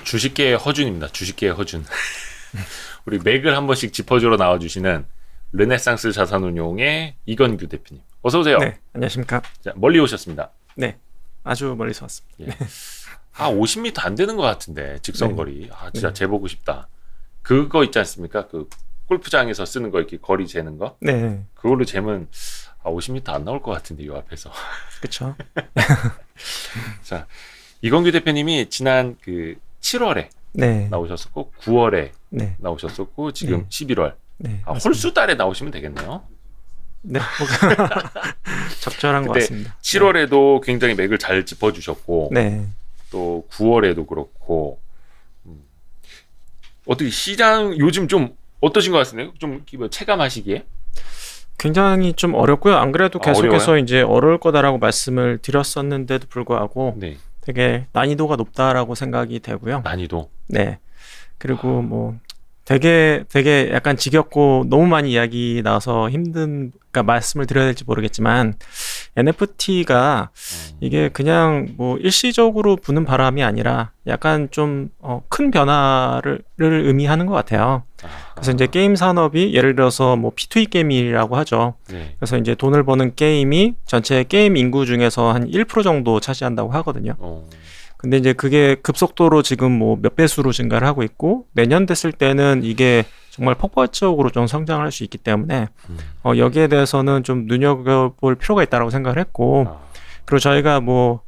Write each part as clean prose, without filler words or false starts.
주식계의 허준입니다. 주식계의 허준. 우리 맥을 한 번씩 짚어주러 나와주시는 르네상스 자산운용의 이건규 대표님. 어서 오세요. 네, 안녕하십니까. 자, 멀리 오셨습니다. 네, 아주 멀리서 왔습니다. 예. 50m 안 되는 것 같은데 직선거리. 진짜 재보고 싶다. 그거 있지 않습니까? 그 골프장에서 쓰는 거 이렇게 거리 재는 거. 네, 그걸로 재면 50m 안 나올 것 같은데 이 앞에서. 그렇죠. 자, 이건규 대표님이 지난 그 7월에 네, 나오셨었고 9월에 네, 나오셨었고 지금 네. 11월. 네. 홀수 달에 나오시면 되겠네요. 네, 적절한 것 근데 같습니다. 7월에도 굉장히 맥을 잘 짚어주셨고 네, 또 9월에도 그렇고 어떻게 시장 요즘 좀 어떠신 것 같으세요? 좀 체감하시기에? 굉장히 좀 어렵고요. 안 그래도 계속해서 어려워요? 이제 어려울 거다라고 말씀을 드렸었는데도 불구하고 네, 되게 난이도가 높다라고 생각이 되고요. 난이도. 네, 그리고 뭐 되게 약간 지겹고 너무 많이 이야기 나와서 그러니까 말씀을 드려야 될지 모르겠지만 NFT가 이게 그냥 뭐 일시적으로 부는 바람이 아니라 약간 좀 큰 변화를 의미하는 것 같아요. 그래서 이제 게임 산업이 예를 들어서 뭐 P2E 게임이라고 하죠. 네. 그래서 이제 돈을 버는 게임이 전체 게임 인구 중에서 한 1% 정도 차지한다고 하거든요. 근데 이제 그게 급속도로 지금 뭐 몇 배수로 증가를 하고 있고 내년 됐을 때는 이게 정말 폭발적으로 좀 성장할 수 있기 때문에 여기에 대해서는 좀 눈여겨볼 필요가 있다고 생각을 했고 그리고 저희가 뭐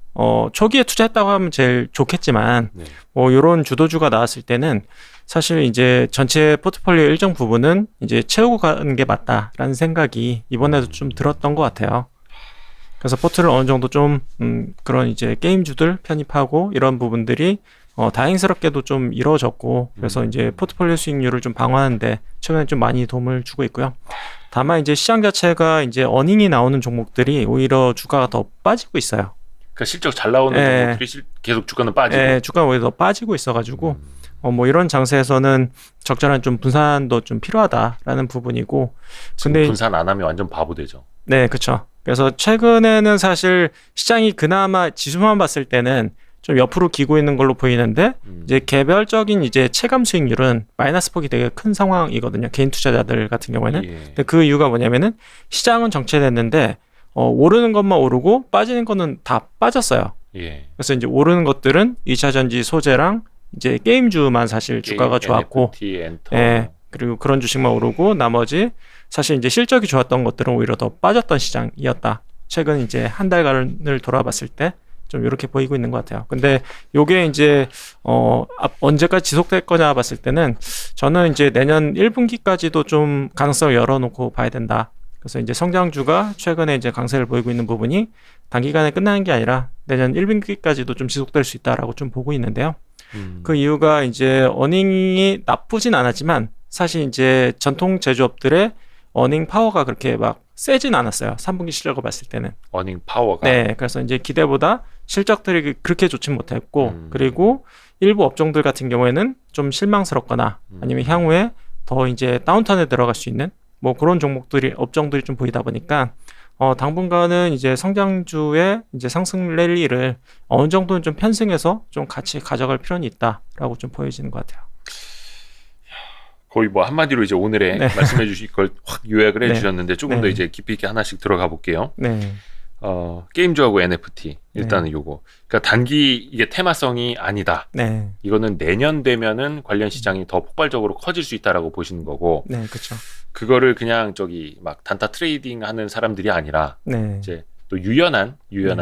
초기에 투자했다고 하면 제일 좋겠지만 네. 뭐 이런 주도주가 나왔을 때는 사실 이제 전체 포트폴리오 일정 부분은 이제 채우고 가는 게 맞다라는 생각이 이번에도 좀 들었던 것 같아요. 그래서 포트를 어느 정도 좀 그런 이제 게임주들 편입하고 이런 부분들이 다행스럽게도 좀 이루어졌고 그래서 이제 포트폴리오 수익률을 좀 방어하는데 최근에 좀 많이 도움을 주고 있고요. 다만 이제 시장 자체가 이제 어닝이 나오는 종목들이 오히려 주가가 더 빠지고 있어요. 그러니까 실적 잘 나오는 종목들이 계속 주가는 빠지고. 네, 주가가 오히려 더 빠지고 있어가지고 뭐 이런 장세에서는 적절한 좀 분산도 좀 필요하다라는 부분이고. 근데 분산 안 하면 완전 바보 되죠. 네, 그렇죠. 그래서 최근에는 사실 시장이 그나마 지수만 봤을 때는 좀 옆으로 기고 있는 걸로 보이는데 이제 개별적인 이제 체감 수익률은 마이너스 폭이 되게 큰 상황이거든요. 개인 투자자들 같은 경우에는. 예. 근데 그 이유가 뭐냐면은 시장은 정체됐는데 오르는 것만 오르고 빠지는 거는 다 빠졌어요. 예. 그래서 이제 오르는 것들은 2차 전지 소재랑 이제 게임주만 사실 주가가 좋았고, NFT, 엔터. 예, 그리고 그런 주식만 오르고 나머지 사실 이제 실적이 좋았던 것들은 오히려 더 빠졌던 시장이었다. 최근 이제 한 달간을 돌아봤을 때 좀 이렇게 보이고 있는 것 같아요. 근데 요게 이제 언제까지 지속될 거냐 봤을 때는 저는 이제 내년 1분기까지도 좀 가능성을 열어놓고 봐야 된다. 그래서 이제 성장주가 최근에 이제 강세를 보이고 있는 부분이 단기간에 끝나는 게 아니라 내년 1분기까지도 좀 지속될 수 있다라고 좀 보고 있는데요. 그 이유가 이제 어닝이 나쁘진 않았지만 사실 이제 전통 제조업들의 어닝 파워가 그렇게 막 세진 않았어요. 3분기 실적을 봤을 때는. 어닝 파워가. 네, 그래서 이제 기대보다 실적들이 그렇게 좋진 못했고 그리고 일부 업종들 같은 경우에는 좀 실망스럽거나 아니면 향후에 더 이제 다운턴에 들어갈 수 있는 뭐 그런 업종들이 좀 보이다 보니까 당분간은 이제 성장주의 이제 상승 랠리를 어느 정도는 좀 편승해서 좀 같이 가져갈 필요는 있다라고 좀 보여지는 것 같아요. 거의 뭐 한마디로 이제 오늘의 말씀해 주실 걸 확 요약을 해 주셨는데 조금 더 네. 이제 깊이 있게 하나씩 들어가 볼게요. 네. 게임주하고 NFT 일단은 요거. 그러니까 단기 이게 테마성이 아니다. 네. 이거는 내년 되면은 관련 시장이 더 폭발적으로 커질 수 있다라고 보시는 거고. 네, 그렇죠. 그거를 그냥 막 단타 트레이딩 하는 사람들이 아니라 네. 이제 또 유연한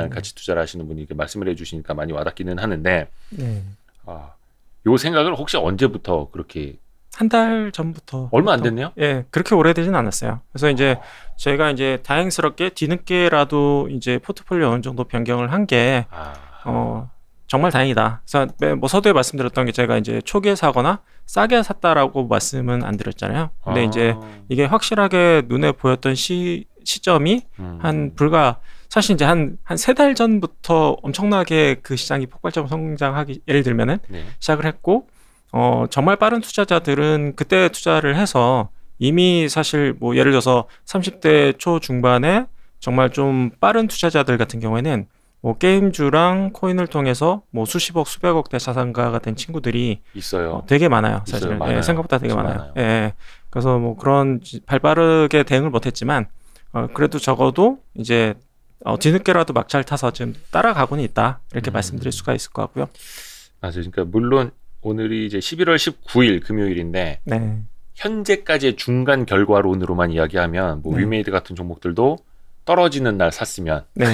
가치 투자를 하시는 분이 이렇게 말씀을 해 주시니까 많이 와닿기는 하는데 네. 요 생각을 혹시 언제부터 그렇게 한 달 전부터. 얼마 안 됐네요? 예, 그렇게 오래되진 않았어요. 그래서 이제 제가 이제 다행스럽게 뒤늦게라도 이제 포트폴리오 어느 정도 변경을 한 게 정말 다행이다. 그래서 뭐 서두에 말씀드렸던 게 제가 이제 초기에 사거나 싸게 샀다라고 말씀은 안 드렸잖아요. 근데 이제 이게 확실하게 눈에 보였던 시점이 한 불과 사실 이제 한 3달 전부터 엄청나게 그 시장이 폭발적으로 성장하기 예를 들면은 시작을 했고 정말 빠른 투자자들은 그때 투자를 해서 이미 사실 뭐 예를 들어서 30대 초중반에 정말 좀 빠른 투자자들 같은 경우에는 뭐 게임주랑 코인을 통해서 뭐 수십억, 수백억대 자산가가 된 친구들이 있어요. 되게 많아요. 있어요. 사실은 많아요. 예, 생각보다 되게 진짜 많아요. 많아요. 예, 그래서 뭐 그런 발빠르게 대응을 못했지만 그래도 적어도 이제 뒤늦게라도 막차를 타서 지금 따라가고는 있다 이렇게 말씀드릴 수가 있을 것 같고요. 맞아요. 그러니까 물론 오늘이 이제 11월 19일 금요일인데 네, 현재까지의 중간 결과론으로만 이야기하면 뭐 네. 위메이드 같은 종목들도 떨어지는 날 샀으면 네,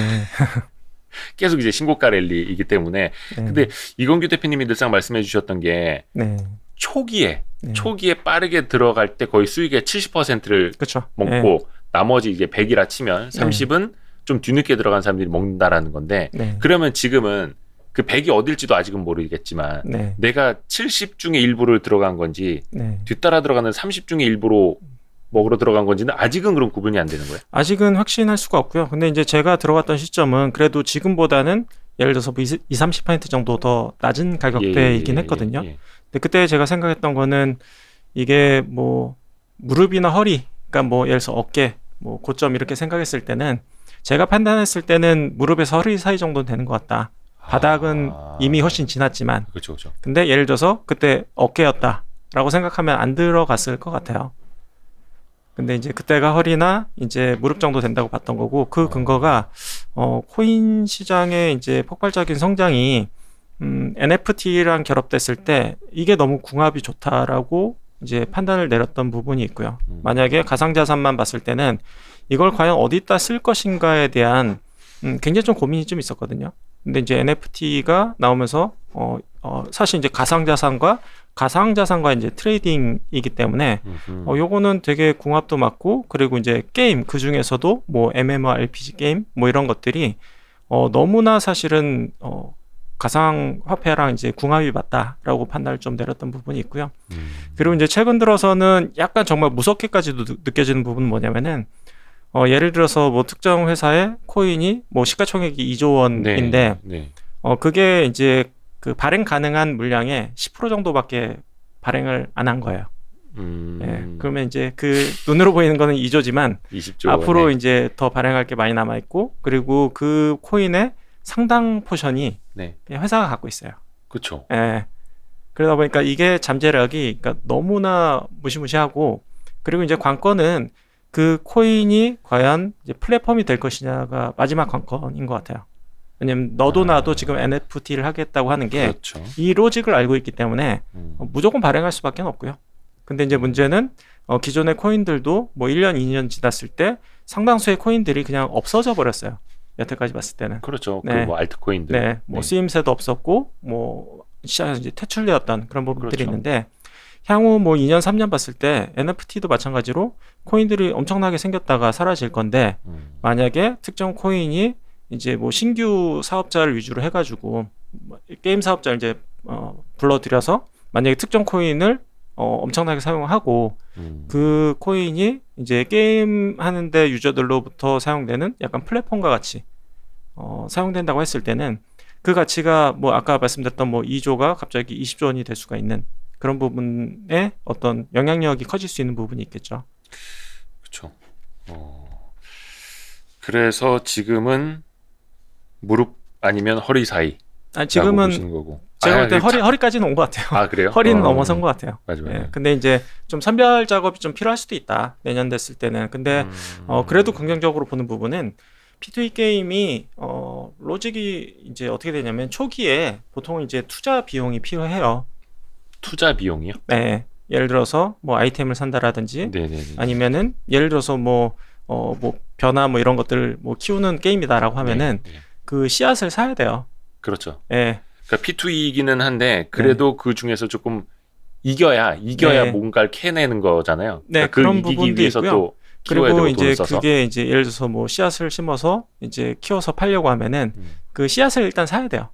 계속 이제 신고가 랠리이기 때문에 네, 근데 이건규 대표님이 늘상 말씀해 주셨던 게 네, 초기에 네. 빠르게 들어갈 때 거의 수익의 70%를 그렇죠. 먹고 나머지 이게 100이라 치면 30은 좀 뒤늦게 들어간 사람들이 먹는다라는 건데 네, 그러면 지금은 그 100이 어딜지도 아직은 모르겠지만 네, 내가 70 중에 일부를 들어간 건지 네. 뒤따라 들어가는 30 중에 일부로 먹으러 들어간 건지는 아직은 그런 구분이 안 되는 거예요. 아직은 확신할 수가 없고요. 근데 이제 제가 들어갔던 시점은 그래도 지금보다는 예를 들어서 뭐 20-30% 정도 더 낮은 가격대이긴 했거든요. 예. 근데 그때 제가 생각했던 거는 이게 뭐 무릎이나 허리, 그러니까 뭐 예를 들어서 어깨, 뭐 고점 이렇게 생각했을 때는 제가 판단했을 때는 무릎에서 허리 사이 정도는 되는 것 같다. 바닥은 이미 훨씬 지났지만, 그렇죠, 그렇죠. 근데 예를 들어서 그때 어깨였다라고 생각하면 안 들어갔을 것 같아요. 근데 이제 그때가 허리나 이제 무릎 정도 된다고 봤던 거고 그 근거가 코인 시장의 이제 폭발적인 성장이 NFT랑 결합됐을 때 이게 너무 궁합이 좋다라고 이제 판단을 내렸던 부분이 있고요. 만약에 가상자산만 봤을 때는 이걸 과연 어디다 쓸 것인가에 대한 굉장히 좀 고민이 좀 있었거든요. 근데 이제 NFT가 나오면서 사실 이제 가상자산과 이제 트레이딩이기 때문에 요거는 되게 궁합도 맞고 그리고 이제 게임 그 중에서도 뭐 MMORPG 게임 뭐 이런 것들이 너무나 사실은 가상화폐랑 이제 궁합이 맞다라고 판단을 좀 내렸던 부분이 있고요. 그리고 이제 최근 들어서는 약간 정말 무섭게까지도 느껴지는 부분은 뭐냐면은 예를 들어서 뭐 특정 회사의 코인이 뭐 시가총액이 2조 원인데 네. 그게 이제 그 발행 가능한 물량의 10% 정도밖에 발행을 안 한 거예요. 예, 그러면 이제 그 눈으로 보이는 거는 2조지만 20조 앞으로 원에. 이제 더 발행할 게 많이 남아 있고 그리고 그 코인의 상당 포션이 네. 그냥 회사가 갖고 있어요. 그렇죠. 예. 그러다 보니까 이게 잠재력이 그러니까 너무나 무시무시하고 그리고 이제 관건은 그 코인이 과연 이제 플랫폼이 될 것이냐가 마지막 관건인 것 같아요. 왜냐면 너도 나도 지금 NFT를 하겠다고 하는 게 그렇죠. 이 로직을 알고 있기 때문에 무조건 발행할 수밖에 없고요. 근데 이제 문제는 기존의 코인들도 뭐 1년, 2년 지났을 때 상당수의 코인들이 그냥 없어져 버렸어요. 여태까지 봤을 때는. 그렇죠. 네. 그 뭐 알트코인들. 네, 뭐 쓰임새도 없었고 뭐 시장에서 이제 퇴출되었던 그런 부분들이 그렇죠. 있는데 향후 뭐 2년, 3년 봤을 때 NFT도 마찬가지로 코인들이 엄청나게 생겼다가 사라질 건데 만약에 특정 코인이 이제 뭐 신규 사업자를 위주로 해가지고 게임 사업자를 이제 불러들여서 만약에 특정 코인을 엄청나게 사용하고 그 코인이 이제 게임 하는데 유저들로부터 사용되는 약간 플랫폼과 같이 사용된다고 했을 때는 그 가치가 뭐 아까 말씀드렸던 뭐 2조가 갑자기 20조 원이 될 수가 있는 그런 부분에 어떤 영향력이 커질 수 있는 부분이 있겠죠. 그렇죠. 그래서 지금은 무릎 아니면 허리 사이. 지금은 보시는 거고. 제가 볼 때 허리까지는 온 것 같아요. 아, 그래요? 허리는 넘어선 것 같아요. 맞아요. 예, 근데 이제 좀 선별 작업이 좀 필요할 수도 있다. 내년 됐을 때는. 근데 그래도 긍정적으로 보는 부분은 P2E 게임이 로직이 이제 어떻게 되냐면 초기에 보통 이제 투자 비용이 필요해요. 투자 비용이요? 네. 예를 들어서 뭐 아이템을 산다라든지 네네네. 아니면은 예를 들어서 뭐 변화 뭐 이런 것들 뭐 키우는 게임이다라고 하면은 네. 그 씨앗을 사야 돼요. 그렇죠. 예. 그러니까 P2E이기는 한데 그래도 그 중에서 조금 이겨야 네. 뭔가를 캐내는 거잖아요. 네, 그러니까 그런 이기기 부분도 위해서 있고요. 또 키워야 그리고 되고 이제 돈을 써서. 그게 이제 예를 들어서 뭐 씨앗을 심어서 이제 키워서 팔려고 하면은 그 씨앗을 일단 사야 돼요.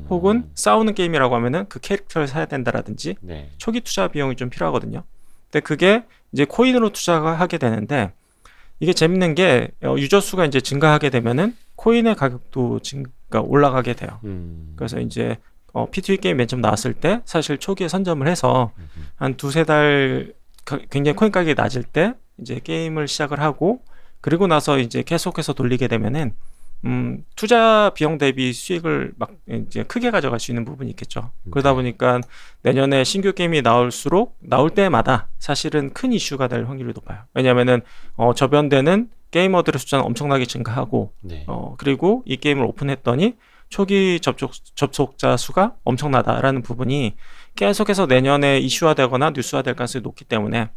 혹은 싸우는 게임이라고 하면은 그 캐릭터를 사야 된다라든지 네. 초기 투자 비용이 좀 필요하거든요. 근데 그게 이제 코인으로 투자가 하게 되는데 이게 재밌는 게 유저 수가 이제 증가하게 되면은 코인의 가격도 올라가게 돼요. 그래서 이제 P2E 게임 맨 처음 나왔을 때 사실 초기에 선점을 해서 한 두세 달 굉장히 코인 가격이 낮을 때 이제 게임을 시작을 하고 그리고 나서 이제 계속해서 돌리게 되면은 투자 비용 대비 수익을 막 이제 크게 가져갈 수 있는 부분이 있겠죠. 그러다 보니까 내년에 신규 게임이 나올 때마다 사실은 큰 이슈가 될 확률이 높아요. 왜냐하면은 저변되는 게이머들의 숫자는 엄청나게 증가하고 네. 그리고 이 게임을 오픈했더니 초기 접속자 수가 엄청나다라는 부분이 계속해서 내년에 이슈화되거나 뉴스화될 가능성이 높기 때문에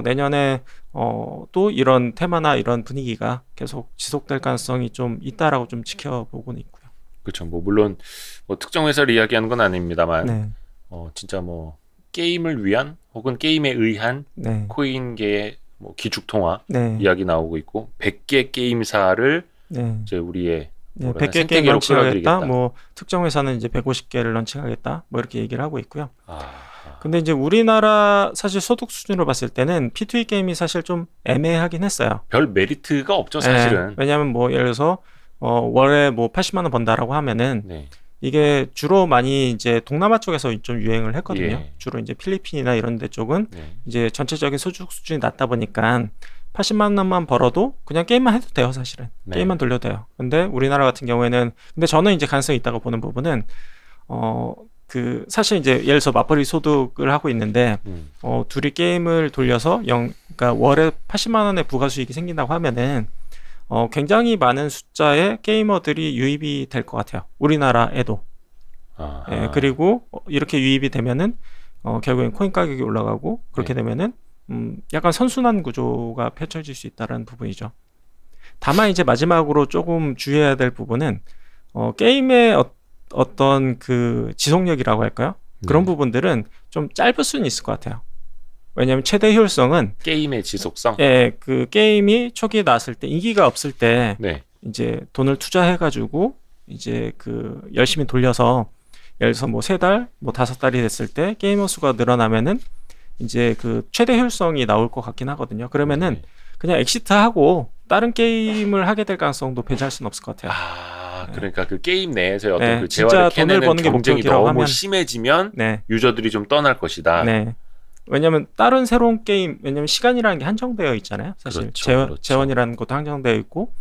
내년에 또 이런 테마나 이런 분위기가 계속 지속될 가능성이 좀 있다라고 좀 지켜보고는 있고요. 그렇죠. 뭐 물론 뭐 특정 회사를 이야기하는 건 아닙니다만 네, 진짜 뭐 게임을 위한 혹은 게임에 의한 네, 코인계의 뭐 기축통화 네, 이야기 나오고 있고 100개 게임사를 네. 이제 우리의 네, 뭐라 해야 100개 게임 생태계로 런칭하겠다. 끌어들이겠다. 뭐 특정 회사는 이제 150개를 런칭하겠다. 뭐 이렇게 얘기를 하고 있고요. 아, 근데 이제 우리나라 사실 소득 수준으로 봤을 때는 P2E 게임이 사실 좀 애매하긴 했어요. 별 메리트가 없죠, 사실은. 왜냐하면 뭐 예를 들어서 월에 뭐 80만 원 번다라고 하면은 네. 이게 주로 많이 이제 동남아 쪽에서 좀 유행을 했거든요. 예. 주로 이제 필리핀이나 이런 데 쪽은 네. 이제 전체적인 소득 수준이 낮다 보니까 80만 원만 벌어도 그냥 게임만 해도 돼요, 사실은. 네. 게임만 돌려도 돼요. 근데 우리나라 같은 경우에는 근데 저는 이제 가능성이 있다고 보는 부분은 사실 이제 예를 들어서 맞벌이 소득을 하고 있는데 둘이 게임을 돌려서 그러니까 월에 80만 원의 부가 수익이 생긴다고 하면은 굉장히 많은 숫자의 게이머들이 유입이 될 것 같아요. 우리나라에도. 아하. 예, 그리고 이렇게 유입이 되면은 결국엔 코인 가격이 올라가고 그렇게 네. 되면은 약간 선순환 구조가 펼쳐질 수 있다는 부분이죠. 다만 이제 마지막으로 조금 주의해야 될 부분은 게임의 어떤 그 지속력이라고 할까요? 그런 네. 부분들은 좀 짧을 수는 있을 것 같아요. 왜냐하면 최대 효율성은 게임의 지속성. 그 게임이 초기에 나왔을 때 인기가 없을 때 네. 이제 돈을 투자해가지고 이제 그 열심히 돌려서 예를 들어서 뭐 3달, 뭐 5달이 됐을 때 게이머 수가 늘어나면은 이제 그 최대 효율성이 나올 것 같긴 하거든요. 그러면은 네. 그냥 엑시트하고 다른 게임을 하게 될 가능성도 배제할 수는 없을 것 같아요. 그러니까 그 게임 내에서의 어떤 네, 그 진짜 재화를 돈을 캐내는 버는 게 경쟁이 목적이라고 너무 하면- 심해지면 네, 유저들이 좀 떠날 것이다. 네. 왜냐면 다른 새로운 게임, 왜냐면 시간이라는 게 한정되어 있잖아요. 사실 그렇죠, 그렇죠. 재원이라는 것도 한정되어 있고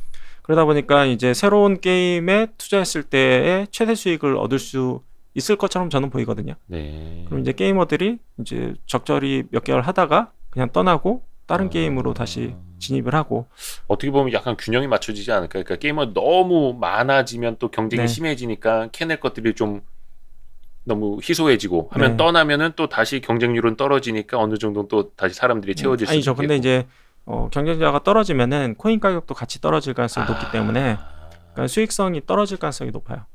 그러다 보니까 이제 새로운 게임에 투자했을 때의 최대 수익을 얻을 수 있을 것처럼 저는 보이거든요. 네. 그럼 이제 게이머들이 이제 적절히 몇 개월 하다가 그냥 떠나고 다른 아. 게임으로 다시 진입을 하고 어떻게 보면 약간 균형이 맞춰지지 않을까. 그러니까 게이머 너무 많아지면 또 경쟁이 네. 심해지니까 캐낼 것들이 좀 너무 희소해지고 하면 네. 떠나면은 또 다시 경쟁률은 떨어지니까 어느 정도 또 다시 사람들이 채워질 수 아니죠. 있고. 근데 이제 경쟁자가 떨어지면은 코인 가격도 같이 떨어질 가능성이 높기 때문에 그러니까 수익성이 떨어질 가능성이 높아요.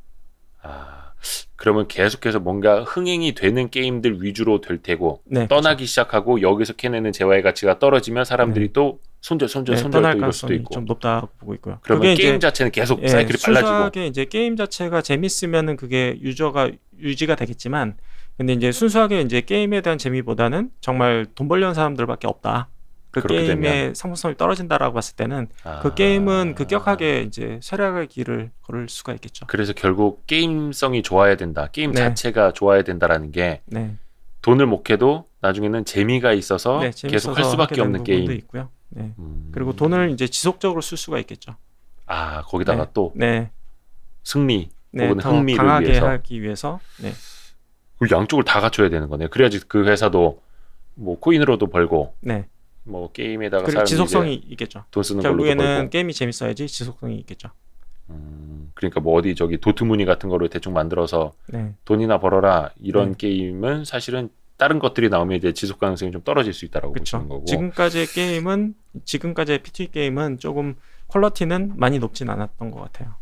그러면 계속해서 뭔가 흥행이 되는 게임들 위주로 될 테고 네, 떠나기 시작하고 여기서 캐내는 재화의 가치가 떨어지면 사람들이 또 손절 네, 또 떠날 이럴 수도 가능성이 있고. 좀 높다고 보고 있고요. 그러면 그게 게임 이제 자체는 계속 사이클이 빨라지고. 순수하게 이제 게임 자체가 재밌으면은 그게 유지가 되겠지만, 근데 이제 순수하게 이제 게임에 대한 재미보다는 정말 돈 벌려는 사람들밖에 없다. 그 그렇게 게임의 되면. 상품성이 떨어진다라고 봤을 때는 아. 그 게임은 급격하게 이제 쇠락의 길을 걸을 수가 있겠죠. 그래서 결국 게임성이 좋아야 된다. 게임 네. 자체가 좋아야 된다라는 게 네, 돈을 못 캐도 나중에는 재미가 있어서 네, 계속 할 재밌어서 수밖에 하게 되는 없는 부분도 게임. 있고요. 네. 그리고 돈을 이제 지속적으로 쓸 수가 있겠죠. 거기다가 네. 또 네, 승리 네, 혹은 더 흥미를 강하게 위해서 하기 위해서. 네, 그 양쪽을 다 갖춰야 되는 거네요. 그래야지 그 회사도 뭐 코인으로도 벌고 네. 뭐 게임에다가 그리고 사람이 지속성이 이제 있겠죠. 돈 쓰는 걸로도 결국에는 벌고. 게임이 재밌어야지 지속성이 있겠죠. 그러니까 뭐 어디 저기 도트무늬 같은 거를 대충 만들어서 네, 돈이나 벌어라 이런 네. 게임은 사실은 다른 것들이 나오면 이제 지속 가능성이 좀 떨어질 수 있다라고 보시는 그렇죠. 거고. 지금까지의 P2E 게임은 조금 퀄리티는 많이 높진 않았던 것 같아요.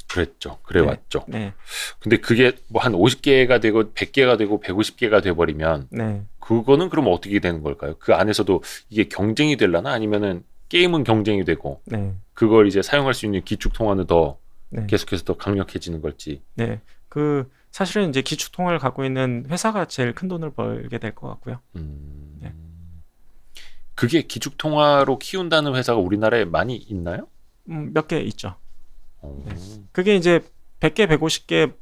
그랬죠. 그래 네. 왔죠. 네, 근데 그게 뭐 한 50개가 되고 100개가 되고 150개가 돼 버리면 네. 그거는 그럼 어떻게 되는 걸까요? 그 안에서도 이게 경쟁이 되려나 아니면은 게임은 경쟁이 되고 네, 그걸 이제 사용할 수 있는 기축 통화는 더 네, 계속해서 더 강력해지는 걸지. 네. 사실은 이제 기축통화를 갖고 있는 회사가 제일 큰 돈을 벌게 될 것 같고요. 네. 그게 기축 통화로 키운다는 회사가 우리나라에 많이 있나요? 몇 개 있죠. 어, 그게 이제 100개, 150개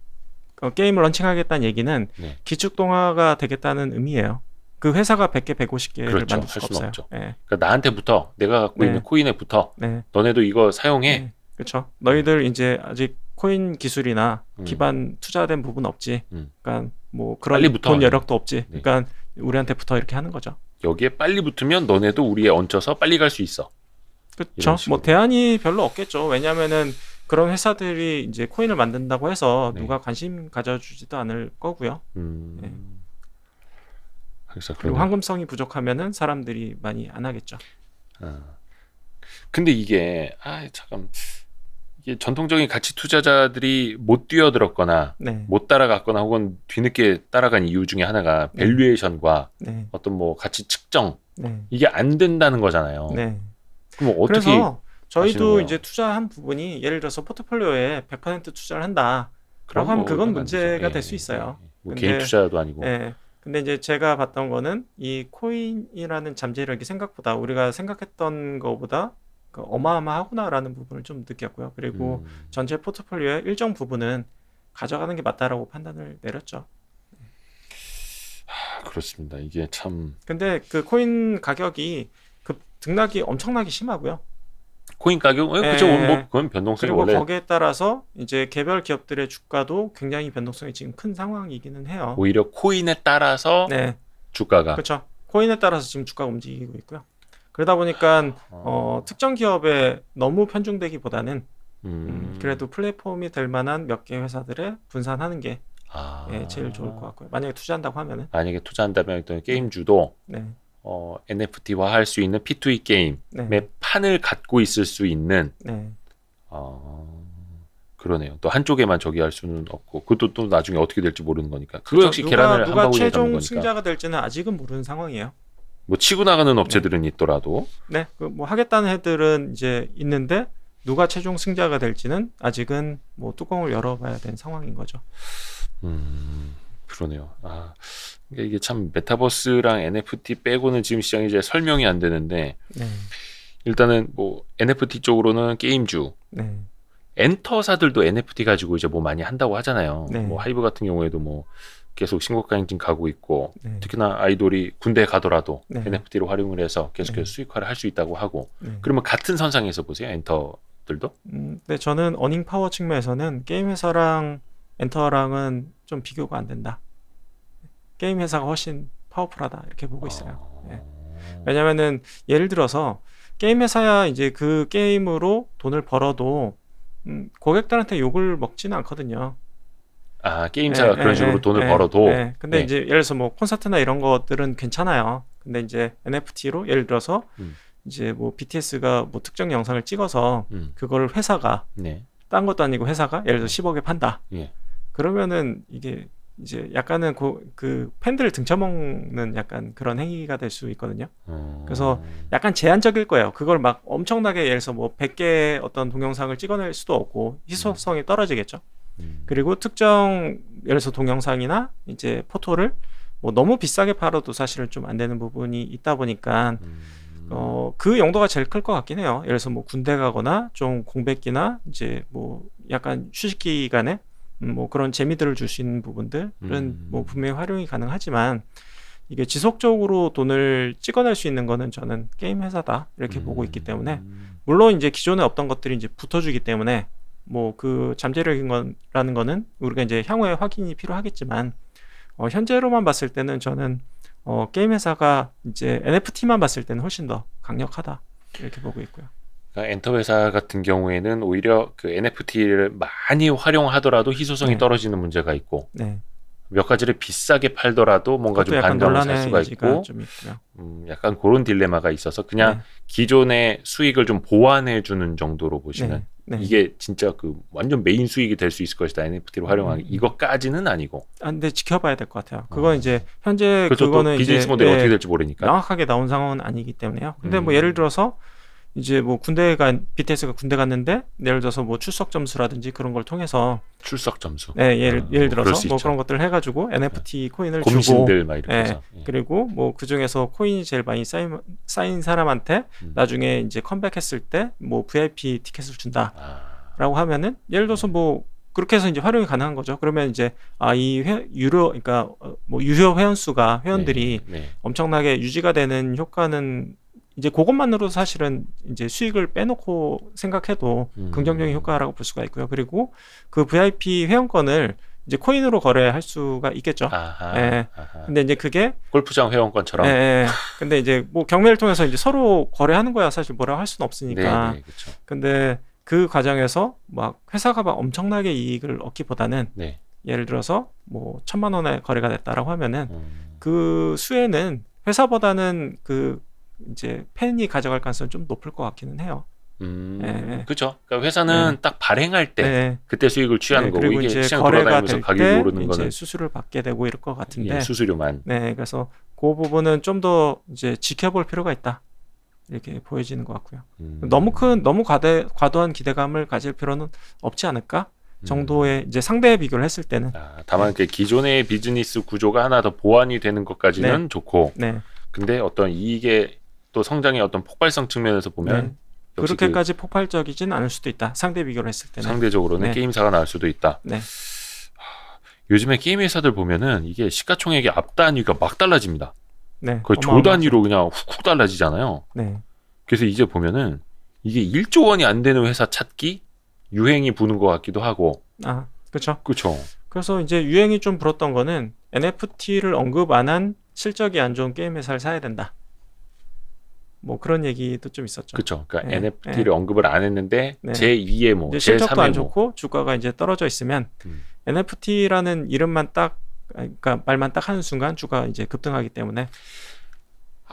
게임을 런칭하겠다는 얘기는 네. 기축통화가 되겠다는 의미예요. 그 회사가 100개, 150개를 그렇죠. 만들 수가 할 수는 없어요. 없죠. 네, 그러니까 나한테부터 내가 갖고 네. 있는 코인에부터 네. 너네도 이거 사용해. 네. 그렇죠. 너희들 이제 아직 코인 기술이나 음. 기반 투자된 부분 없지. 음. 그러니까 뭐 그런 빨리 붙어. 돈 여력도 없지. 네. 그러니까 우리한테부터 이렇게 하는 거죠. 여기에 빨리 붙으면 너네도 우리에 얹혀서 빨리 갈 수 있어. 그렇죠. 이런 식으로. 뭐 대안이 별로 없겠죠. 왜냐하면은 그런 회사들이 이제 코인을 만든다고 해서 네. 누가 관심 가져주지도 않을 거고요. 네. 그래서 그리고 황금성이 부족하면은 사람들이 많이 안 하겠죠. 근데 이게 잠깐 이게 전통적인 가치 투자자들이 못 뛰어들었거나 네. 못 따라갔거나 혹은 뒤늦게 따라간 이유 중에 하나가 네. 밸류에이션과 네. 어떤 뭐 가치 측정 네. 이게 안 된다는 거잖아요. 네. 그럼 어떻게 그래서 하시는 저희도 거예요? 이제 투자한 부분이 예를 들어서 포트폴리오에 100% 투자를 한다. 그런 라고 하면 그건 거는 안 문제가 되죠. 될 수 있어요. 뭐 근데- 개인 투자도 아니고. 네. 근데 이제 제가 봤던 거는 이 코인이라는 잠재력이 생각보다 우리가 생각했던 것보다 어마어마하구나라는 부분을 좀 느꼈고요. 그리고 전체 포트폴리오의 일정 부분은 가져가는 게 맞다라고 판단을 내렸죠. 그렇습니다. 이게 참 근데 그 코인 가격이 등락이 엄청나게 심하고요. 코인 가격 그죠? 예. 뭐 그건 변동성이 그리고 원래 거기에 따라서 이제 개별 기업들의 주가도 굉장히 변동성이 지금 큰 상황이기는 해요. 오히려 코인에 따라서 네, 주가가 그렇죠. 코인에 따라서 지금 주가가 움직이고 있고요. 그러다 보니까 특정 기업에 너무 편중되기보다는 그래도 플랫폼이 될 만한 몇 개 회사들에 분산하는 게 제일 좋을 것 같고요. 만약에 투자한다고 하면은 만약에 투자한다면 또 게임주도 네, NFT화 할 수 있는 P2E 게임의 네, 판을 갖고 있을 수 있는 네. 그러네요. 또 한쪽에만 저기 할 수는 없고 그것도 또 나중에 어떻게 될지 모르는 거니까 그거 역시 계란을 한 누가 바구니에 담는 최종 거니까 승자가 될지는 아직은 모르는 상황이에요. 뭐 치고 나가는 업체들은 있더라도 네, 뭐 하겠다는 애들은 이제 있는데 누가 최종 승자가 될지는 아직은 뭐 뚜껑을 열어봐야 되는 상황인 거죠. 그러네요. 그러니까 이게 참 메타버스랑 NFT 빼고는 지금 시장이 이제 설명이 안 되는데 네, 일단은 뭐 NFT 쪽으로는 게임주 네, 엔터사들도 NFT 가지고 이제 뭐 많이 한다고 하잖아요. 네. 뭐 하이브 같은 경우에도 뭐 계속 신고가 행진 가고 있고 네, 특히나 아이돌이 군대에 가더라도 네. NFT로 활용을 해서 계속해서 네. 수익화를 할 수 있다고 하고 네. 그러면 같은 선상에서 보세요. 엔터들도 네, 저는 어닝 파워 측면에서는 게임 회사랑 엔터랑은 좀 비교가 안 된다. 게임 회사가 훨씬 파워풀하다 이렇게 보고 있어요. 예. 왜냐면은 예를 들어서 게임 회사야 이제 그 게임으로 돈을 벌어도 고객들한테 욕을 먹지는 않거든요. 게임사가 그런 식으로 돈을 벌어도 근데 네. 이제 예를 들어서 뭐 콘서트나 이런 것들은 괜찮아요. 근데 이제 NFT로 예를 들어서 이제 뭐 BTS가 뭐 특정 영상을 찍어서 그걸 회사가 네. 딴 것도 아니고 회사가 예를 들어 10억에 판다. 예. 그러면은 이게 이제 약간은 그 팬들을 등쳐먹는 약간 그런 행위가 될 수 있거든요. 그래서 약간 제한적일 거예요. 그걸 막 엄청나게 예를 들어서 뭐 100개의 어떤 동영상을 찍어낼 수도 없고 희소성이 떨어지겠죠. 그리고 특정 예를 들어서 동영상이나 이제 포토를 뭐 너무 비싸게 팔아도 사실은 좀 안 되는 부분이 있다 보니까 그 용도가 제일 클 것 같긴 해요. 예를 들어서 뭐 군대 가거나 좀 공백기나 이제 뭐 약간 휴식 기간에 뭐 그런 재미들을 줄 수 있는 부분들은 뭐 분명히 활용이 가능하지만 이게 지속적으로 돈을 찍어낼 수 있는 거는 저는 게임 회사다 이렇게 보고 있기 때문에 물론 이제 기존에 없던 것들이 이제 붙어주기 때문에 뭐 그 잠재력인 거라는 거는 우리가 이제 향후에 확인이 필요하겠지만 현재로만 봤을 때는 저는 게임 회사가 이제 NFT만 봤을 때는 훨씬 더 강력하다 이렇게 보고 있고요. 그러니까 엔터 회사 같은 경우에는 오히려 그 NFT를 많이 활용하더라도 희소성이 네. 떨어지는 문제가 있고 네. 몇 가지를 비싸게 팔더라도 뭔가 좀 그것도 약간 반감을 살 논란의 수가 여지가 있고 좀 있고요. 약간 그런 딜레마가 있어서 그냥 네. 기존의 수익을 좀 보완해 주는 정도로 보시는 네. 이게 진짜 그 완전 메인 수익이 될 수 있을 것이다 NFT로 활용하기 이것까지는 아니고 근데 지켜봐야 될 것 같아요. 그건 이제 현재 그렇죠. 또 그거는 비즈니스 이제 모델이 어떻게 될지 모르니까 명확하게 나온 상황은 아니기 때문에요. 근데 뭐 예를 들어서 이제 뭐 BTS가 군대 갔는데 예를 들어서 뭐 출석 점수라든지 그런 걸 통해서 출석 점수 예를 그럴 들어서 수 뭐 있죠. 그런 것들을 해가지고 NFT 코인을 주고 곰신들 막 이렇게 해서 그리고 뭐 그 중에서 코인이 제일 많이 쌓인 사람한테 나중에 이제 컴백했을 때 뭐 VIP 티켓을 준다라고 하면은 예를 들어서 뭐 그렇게 해서 이제 활용이 가능한 거죠. 그러면 이제 이 그러니까 뭐 유효 회원들이 네. 엄청나게 유지가 되는 효과는 이제 그것만으로도 사실은 이제 수익을 빼놓고 생각해도 긍정적인 효과라고 볼 수가 있고요. 그리고 그 VIP 회원권을 이제 코인으로 거래할 수가 있겠죠. 아하, 예. 아하. 근데 이제 그게 골프장 회원권처럼. 예, 예. 근데 이제 뭐 경매를 통해서 이제 서로 거래하는 거야 사실 뭐라고 할 수는 없으니까. 네, 그렇죠. 근데 그 과정에서 막 회사가 막 엄청나게 이익을 얻기보다는 네. 예를 들어서 뭐 1,000만 원에 거래가 됐다라고 하면은 음, 그 수혜는 회사보다는 그 이제 팬이 가져갈 가능성이 좀 높을 것 같기는 해요. 네. 그렇죠. 그러니까 회사는 딱 발행할 때 네. 그때 수익을 취하는 네, 거고 그리고 이게 이제 시장 거래가 돌아다니면서 될 가격이 때 오르는 이제 거는 수수료를 받게 되고 이럴 것 같은데. 예, 수수료만. 네, 그래서 그 부분은 좀 더 이제 지켜볼 필요가 있다. 이렇게 보여지는 것 같고요. 너무 과도한 기대감을 가질 필요는 없지 않을까? 정도의 이제 상대 비교를 했을 때는. 다만 그 기존의 비즈니스 구조가 하나 더 보완이 되는 것까지는 좋고, 네. 근데 어떤 이익의 또 성장의 어떤 폭발성 측면에서 보면 네. 역시 그렇게까지 폭발적이진 않을 수도 있다. 상대 비교를 했을 때는. 상대적으로는 네. 게임사가 나을 수도 있다. 네. 요즘에 게임 회사들 보면은 이게 시가총액의 앞 단위가 막 달라집니다. 네. 거의 조 단위로 그냥 훅훅 달라지잖아요. 네. 그래서 이제 보면은 이게 1조 원이 안 되는 회사 찾기 유행이 부는 것 같기도 하고. 그렇죠. 그렇죠. 그래서 이제 유행이 좀 불었던 거는 NFT를 언급 안 한 실적이 안 좋은 게임 회사를 사야 된다. 뭐 그런 얘기도 좀 있었죠. 그렇죠. 그러니까 네. NFT를 언급을 안 했는데 네. 제 2의 뭐, 이제 제 실적도 3의 안 뭐. 좋고 주가가 이제 떨어져 있으면 NFT라는 이름만 딱, 그러니까 말만 딱 하는 순간 주가 이제 급등하기 때문에.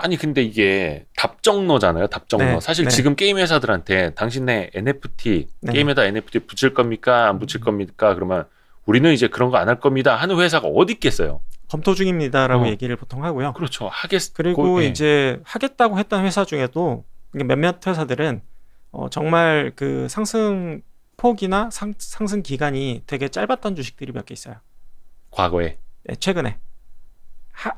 아니 근데 이게 답정너잖아요. 답정너. 네, 사실 네. 지금 게임 회사들한테 당신네 NFT 네. 게임에다 NFT 붙일 겁니까? 안 붙일 겁니까? 그러면 우리는 이제 그런 거 안 할 겁니다. 하는 회사가 어디 있겠어요? 검토 중입니다라고 얘기를 보통 하고요. 그렇죠. 그리고 예. 이제 하겠다고 했던 회사 중에도 몇몇 회사들은 정말 그 상승 폭이나 상승 기간이 되게 짧았던 주식들이 몇 개 있어요. 과거에 네, 최근에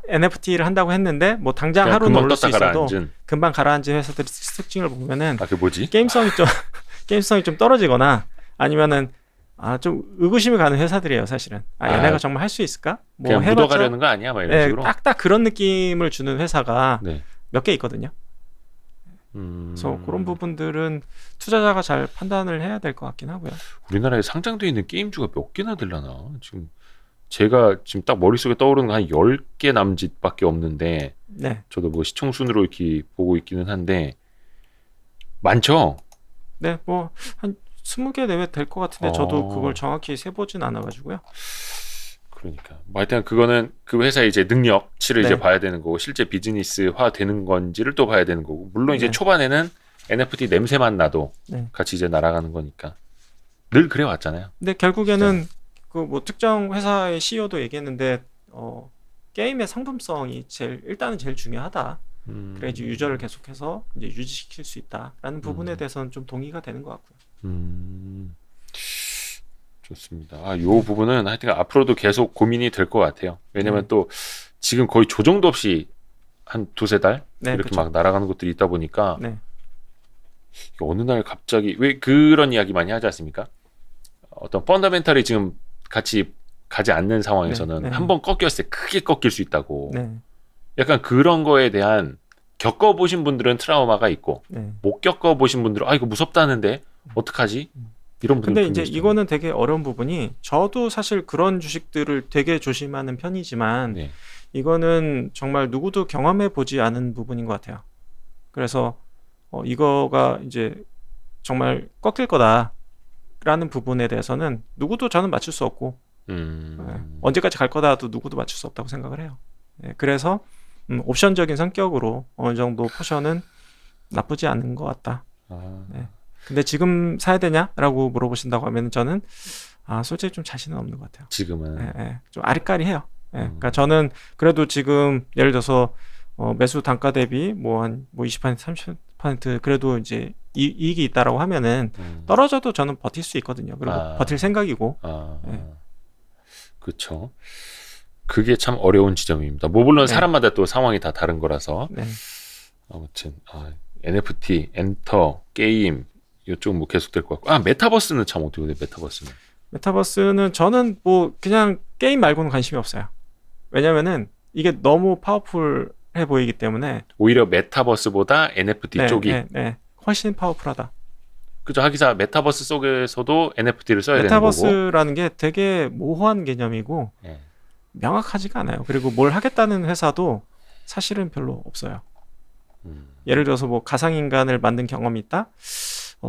NFT를 한다고 했는데 뭐 당장 그냥 하루는 금방 오를 수 떴다 있어도 가라앉은. 금방 가라앉은 회사들의 특징을 보면은 그게 뭐지? 게임성이 좀 떨어지거나 아니면은 좀 의구심이 가는 회사들이에요, 사실은. 얘네가 정말 할 수 있을까? 뭐 그냥 해봤자 묻어가려는 거 아니야? 막 이런 네, 식으로. 딱딱 그런 느낌을 주는 회사가 네. 몇 개 있거든요. 그래서 그런 부분들은 투자자가 잘 판단을 해야 될 것 같긴 하고요. 우리나라에 상장돼 있는 게임주가 몇 개나 되려나? 지금 제가 지금 딱 머릿속에 떠오르는 거 한 10개 남짓밖에 없는데 네. 저도 뭐 시총 순으로 이렇게 보고 있기는 한데 많죠? 네, 뭐 한 20개 내외 될 것 같은데 저도 그걸 정확히 세보진 않아가지고요. 그러니까 뭐 하여튼 그거는 그 회사의 이제 능력치를 네. 이제 봐야 되는 거고 실제 비즈니스화 되는 건지를 또 봐야 되는 거고 물론 이제 네. 초반에는 NFT 냄새만 나도 네. 같이 이제 날아가는 거니까 늘 그래 왔잖아요. 근데 결국에는 그 뭐 특정 회사의 CEO도 얘기했는데 게임의 상품성이 일단은 제일 중요하다. 그래야지 유저를 계속해서 이제 유지시킬 수 있다라는 부분에 대해서는 좀 동의가 되는 것 같고요. 좋습니다. 요 부분은 하여튼 앞으로도 계속 고민이 될 것 같아요. 왜냐면 또 지금 거의 조정도 없이 한 두세 달 네, 이렇게 그쵸. 막 날아가는 것들이 있다 보니까 네. 어느 날 갑자기 왜 그런 이야기 많이 하지 않습니까? 어떤 펀더멘털이 지금 같이 가지 않는 상황에서는 네. 한번 꺾였을 때 크게 꺾일 수 있다고. 네. 약간 그런 거에 대한 겪어보신 분들은 트라우마가 있고 네. 못 겪어보신 분들은 이거 무섭다는데 어떡하지? 이런 분들 근데 이제 이거는 되게 어려운 부분이 저도 사실 그런 주식들을 되게 조심하는 편이지만 네. 이거는 정말 누구도 경험해 보지 않은 부분인 것 같아요. 그래서 이거가 이제 정말 꺾일 거다라는 부분에 대해서는 누구도 저는 맞출 수 없고 언제까지 갈 거다도 누구도 맞출 수 없다고 생각을 해요. 네, 그래서 옵션적인 성격으로 어느 정도 포션은 나쁘지 않은 것 같다. 네. 근데 지금 사야 되냐라고 물어보신다고 하면 저는 솔직히 좀 자신은 없는 것 같아요. 지금은 좀 아리까리해요. 그러니까 저는 그래도 지금 예를 들어서 매수 단가 대비 한 20% 30% 그래도 이제 이익이 있다라고 하면은 떨어져도 저는 버틸 수 있거든요. 그리고 버틸 생각이고. 그렇죠. 그게 참 어려운 지점입니다. 뭐 물론 네. 사람마다 또 상황이 다 다른 거라서 네. 아무튼 NFT, 엔터, 게임 이쪽 뭐 계속될 것 같고 메타버스는 참 어떻게 돼? 메타버스는 저는 뭐 그냥 게임 말고는 관심이 없어요. 왜냐면은 이게 너무 파워풀 보이기 때문에 오히려 메타버스보다 NFT 네, 쪽이 네, 네. 훨씬 파워풀하다. 그죠? 하기사 메타버스 속에서도 NFT를 써야 되는 거고. 메타버스라는 게 되게 모호한 개념이고 예. 명확하지가 않아요. 그리고 뭘 하겠다는 회사도 사실은 별로 없어요. 음, 예를 들어서 뭐 가상인간을 만든 경험이 있다?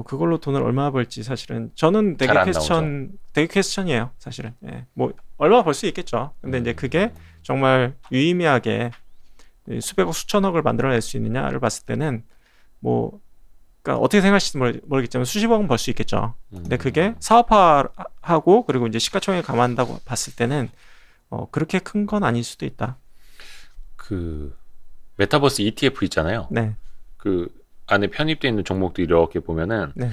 그걸로 돈을 얼마 벌지 사실은 저는 잘안 되게 퀘스천이에요. 사실은. 예. 뭐 얼마 벌 수 있겠죠. 근데 이제 그게 정말 유의미하게 수백억 수천억을 만들어낼 수 있느냐를 봤을 때는 뭐 그러니까 어떻게 생각하실지 모르겠지만 수십억은 벌 수 있겠죠. 근데 그게 사업화하고 그리고 이제 시가총액 감안한다고 봤을 때는 그렇게 큰 건 아닐 수도 있다. 그 메타버스 ETF 있잖아요. 네, 그 안에 편입되어 있는 종목도 이렇게 보면은 네.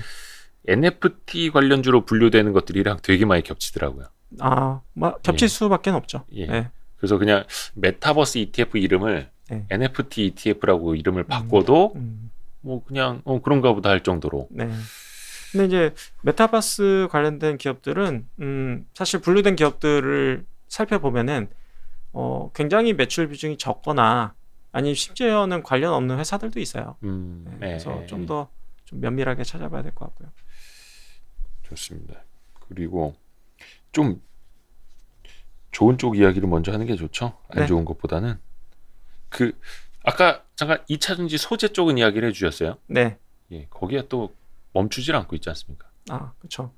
NFT 관련주로 분류되는 것들이랑 되게 많이 겹치더라고요. 겹칠 예. 수밖에 없죠. 예. 네, 그래서 그냥 메타버스 ETF 이름을 네. NFT ETF라고 이름을 바꿔도 음, 뭐 그냥 그런가 보다 할 정도로. 네. 근데 이제 메타버스 관련된 기업들은 사실 분류된 기업들을 살펴보면은 굉장히 매출 비중이 적거나 아니면 심지어는 관련 없는 회사들도 있어요. 네, 그래서 좀 더 좀 면밀하게 찾아봐야 될 것 같고요. 좋습니다. 그리고 좀 좋은 쪽 이야기를 먼저 하는 게 좋죠. 안 네. 좋은 것보다는 그 아까 잠깐 2차전지 소재 쪽은 이야기를 해주셨어요. 네. 예, 거기에 또 멈추질 않고 있지 않습니까? 그렇죠.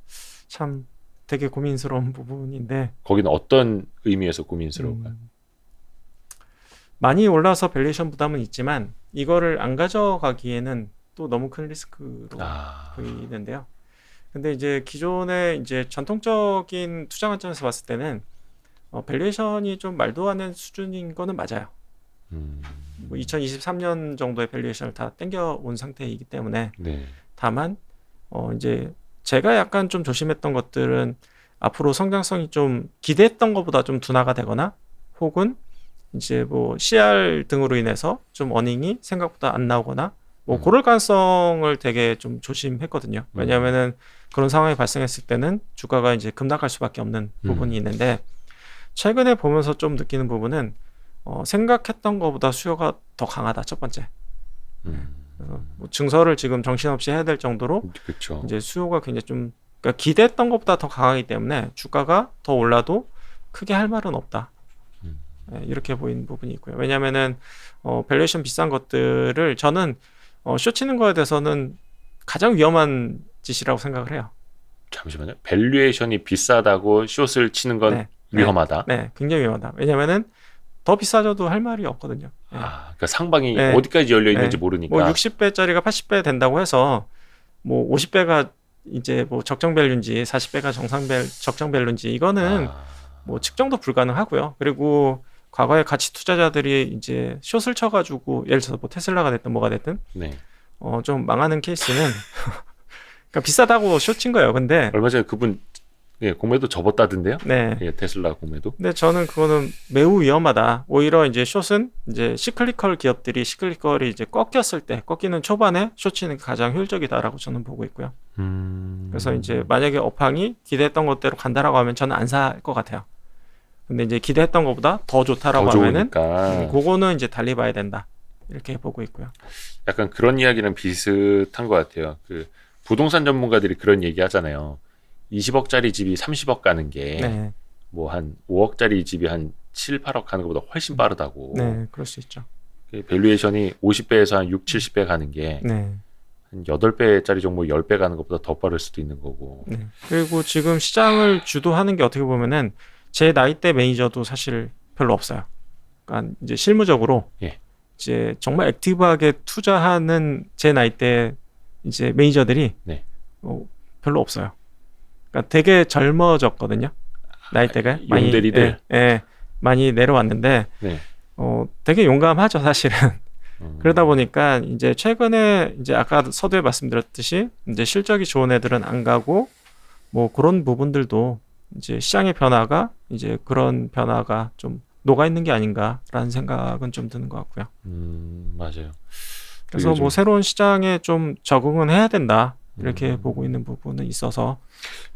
참 되게 고민스러운 부분인데 거기는 어떤 의미에서 고민스러울까요? 많이 올라서 밸류에이션 부담은 있지만 이거를 안 가져가기에는 또 너무 큰 리스크로 보이는데요. 근데 이제 기존의 이제 전통적인 투자 관점에서 봤을 때는 밸류에이션이 좀 말도 안 되는 수준인 거는 맞아요. 뭐 2023년 정도의 밸류에이션을 다 땡겨온 상태이기 때문에 네. 다만 이제 제가 약간 좀 조심했던 것들은 앞으로 성장성이 좀 기대했던 것보다 좀 둔화가 되거나 혹은 이제 뭐 CR 등으로 인해서 좀 어닝이 생각보다 안 나오거나 뭐 그럴 가능성을 되게 좀 조심했거든요. 왜냐하면은 그런 상황이 발생했을 때는 주가가 이제 급락할 수밖에 없는 부분이 있는데 최근에 보면서 좀 느끼는 부분은 생각했던 것보다 수요가 더 강하다. 첫 번째. 그래서 뭐 증설을 지금 정신없이 해야 될 정도로 그렇죠. 이제 수요가 굉장히 좀 그러니까 기대했던 것보다 더 강하기 때문에 주가가 더 올라도 크게 할 말은 없다. 네, 이렇게 보이는 부분이 있고요. 왜냐하면은 밸류에이션 비싼 것들을 저는 숏 치는 거에 대해서는 가장 위험한 짓이라고 생각을 해요. 잠시만요. 밸류에이션이 비싸다고 숏을 치는 건 네, 위험하다. 네, 굉장히 위험하다. 왜냐하면은 더 비싸져도 할 말이 없거든요. 네. 그러니까 상방이 네. 어디까지 열려 있는지 네. 모르니까. 뭐 60배짜리가 80배 된다고 해서 뭐 50배가 이제 뭐 적정 밸류인지 40배가 적정 밸류인지 이거는 뭐 측정도 불가능하고요. 그리고 과거에 가치 투자자들이 이제 숏을 쳐가지고 예를 들어서 뭐 테슬라가 됐든 뭐가 됐든 네. 좀 망하는 케이스는 그러니까 비싸다고 숏 친 거예요. 근데 얼마 전에 그분 공매도 접었다던데요? 네. 예, 테슬라 공매도. 근데 저는 그거는 매우 위험하다. 오히려 이제 숏은 이제 시클리컬 기업들이 시클리컬이 이제 꺾이는 초반에 숏 치는 게 가장 효율적이다라고 저는 보고 있고요. 그래서 이제 만약에 업황이 기대했던 것대로 간다라고 하면 저는 안 살 것 같아요. 근데 이제 기대했던 것보다 더 좋다라고 더 하면은 좋으니까. 그거는 이제 달리 봐야 된다. 이렇게 보고 있고요. 약간 그런 이야기는 비슷한 것 같아요. 그 부동산 전문가들이 그런 얘기 하잖아요. 20억짜리 집이 30억 가는 게 뭐 한 네. 5억짜리 집이 한 7, 8억 가는 것보다 훨씬 빠르다고. 네, 그럴 수 있죠. 밸류에이션이 50배에서 한 6, 70배 가는 게 네. 한 8배짜리 종목 10배 가는 것보다 더 빠를 수도 있는 거고. 네. 그리고 지금 시장을 주도하는 게 어떻게 보면은 제 나이대 매니저도 사실 별로 없어요. 그러니까 이제 실무적으로 예. 이제 정말 액티브하게 투자하는 제 나이대 이제 매니저들이 네. 별로 없어요. 그러니까 되게 젊어졌거든요. 나이대가 많이 용대리들. 많이 내려왔는데 네. 되게 용감하죠, 사실은. 그러다 보니까 이제 최근에 이제 아까 서두에 말씀드렸듯이 이제 실적이 좋은 애들은 안 가고 뭐 그런 부분들도 이제 시장의 변화가 이제 그런 변화가 좀 녹아 있는 게 아닌가라는 생각은 좀 드는 것 같고요. 맞아요. 그래서 뭐 새로운 시장에 좀 적응은 해야 된다 이렇게 보고 있는 부분은 있어서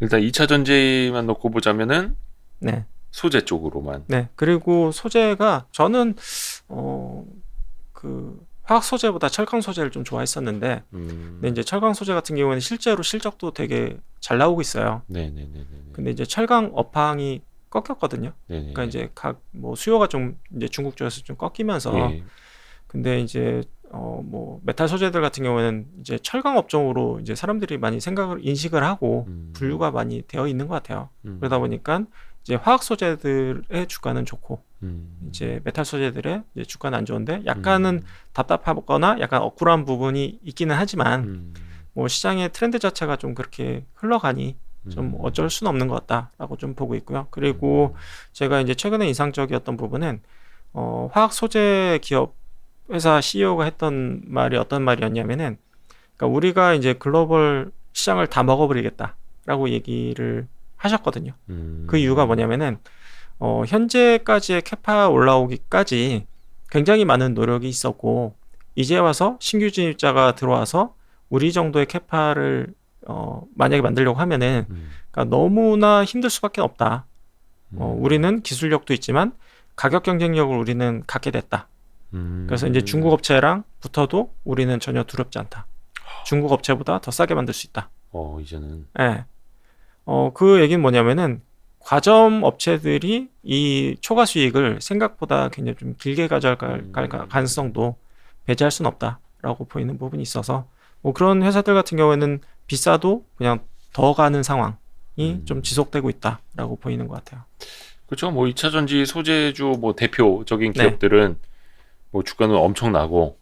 일단 2차 전지만 놓고 보자면은 네. 소재 쪽으로만. 네. 그리고 소재가 저는 그 화학 소재보다 철강 소재를 좀 좋아했었는데, 근데 이제 철강 소재 같은 경우에는 실제로 실적도 되게 잘 나오고 있어요. 네네네. 근데 이제 철강 업황이 꺾였거든요. 네네. 그러니까 이제 각 뭐 수요가 좀 이제 중국 쪽에서 좀 꺾이면서, 예. 근데 이제 뭐 메탈 소재들 같은 경우에는 이제 철강 업종으로 이제 사람들이 많이 인식을 하고 분류가 많이 되어 있는 것 같아요. 그러다 보니까 이제 화학 소재들의 주가는 좋고 이제 메탈 소재들의 이제 주가는 안 좋은데 약간은 답답하거나 약간 억울한 부분이 있기는 하지만 뭐 시장의 트렌드 자체가 좀 그렇게 흘러가니 좀 어쩔 수는 없는 것 같다라고 좀 보고 있고요. 그리고 제가 이제 최근에 인상적이었던 부분은 화학 소재 기업 회사 CEO가 했던 말이 어떤 말이었냐면은, 그러니까 우리가 이제 글로벌 시장을 다 먹어버리겠다라고 얘기를 하셨거든요. 그 이유가 뭐냐면은 현재까지의 캐파 올라오기까지 굉장히 많은 노력이 있었고, 이제 와서 신규 진입자가 들어와서 우리 정도의 캐파를 만약에 만들려고 하면은 그러니까 너무나 힘들 수밖에 없다. 우리는 기술력도 있지만 가격 경쟁력을 우리는 갖게 됐다. 그래서 이제 중국 업체랑 붙어도 우리는 전혀 두렵지 않다. 중국 업체보다 더 싸게 만들 수 있다. 이제는. 네. 그 얘기는 뭐냐면은 과점 업체들이 이 초과 수익을 생각보다 굉장히 좀 길게 가져갈 가능성도 배제할 수는 없다라고 보이는 부분이 있어서, 뭐 그런 회사들 같은 경우에는 비싸도 그냥 더 가는 상황이 좀 지속되고 있다라고 보이는 것 같아요. 그렇죠. 뭐 2차 전지 소재주 뭐 대표적인 기업들은 뭐 주가는 엄청나고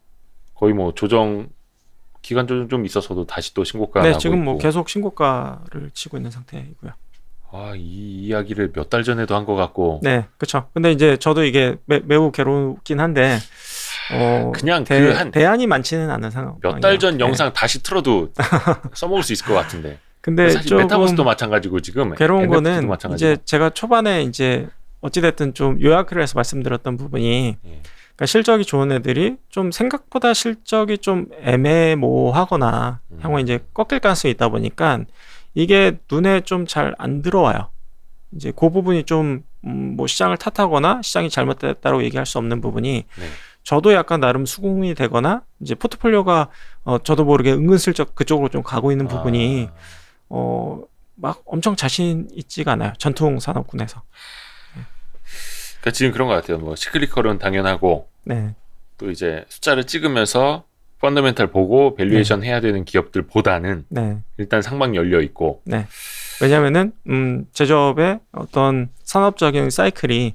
거의 뭐 조정 기간 조정 좀 있어서도 다시 또 신고가 나고 지금 있고. 뭐 계속 신고가를 치고 있는 상태이고요. 이 이야기를 몇 달 전에도 한 것 같고. 네, 그렇죠. 근데 이제 저도 이게 매우 괴롭긴 한데 그냥 대안이 많지는 않은 상황. 몇 달 전 영상 다시 틀어도 써먹을 수 있을 것 같은데. 근데 사실 메타버스도 마찬가지고 지금 괴로운 NFT도 거는 마찬가지고. 이제 제가 초반에 이제 어찌됐든 좀 요약을 해서 말씀드렸던 부분이, 그러니까 실적이 좋은 애들이 좀 생각보다 실적이 좀 애매모호하거나 향후에 이제 꺾일 가능성이 있다 보니까 이게 눈에 좀 잘 안 들어와요. 이제 그 부분이 좀 뭐 시장을 탓하거나 시장이 잘못됐다고 얘기할 수 없는 부분이, 저도 약간 나름 수긍이 되거나 이제 포트폴리오가 저도 모르게 은근슬쩍 그쪽으로 좀 가고 있는 부분이 막 엄청 자신 있지가 않아요. 전통 산업군에서. 그러니까 지금 그런 것 같아요. 뭐 시클리컬은 당연하고 또 이제 숫자를 찍으면서 펀더멘탈 보고 밸류에이션 해야 되는 기업들보다는 일단 상방 열려 있고. 왜냐면은 제조업의 어떤 산업적인 사이클이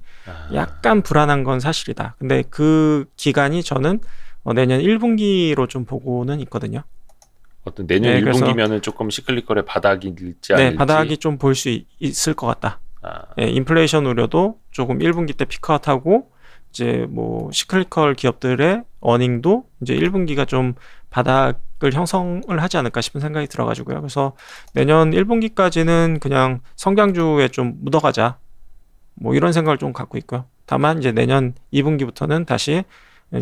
약간 불안한 건 사실이다. 근데 그 기간이 저는 내년 1분기로 좀 보고는 있거든요. 어떤 내년 1분기면은 조금 시클리컬의 바닥일지 아닐지. 바닥이 좀 보일 수 있을 것 같다. 인플레이션 우려도 조금 1분기 때 피크아웃하고 이제 뭐 시클리컬 기업들의 어닝도 이제 1분기가 좀 바닥을 형성을 하지 않을까 싶은 생각이 들어가지고요. 그래서 내년 1분기까지는 그냥 성장주에 좀 묻어가자, 뭐 이런 생각을 좀 갖고 있고요. 다만 이제 내년 2분기부터는 다시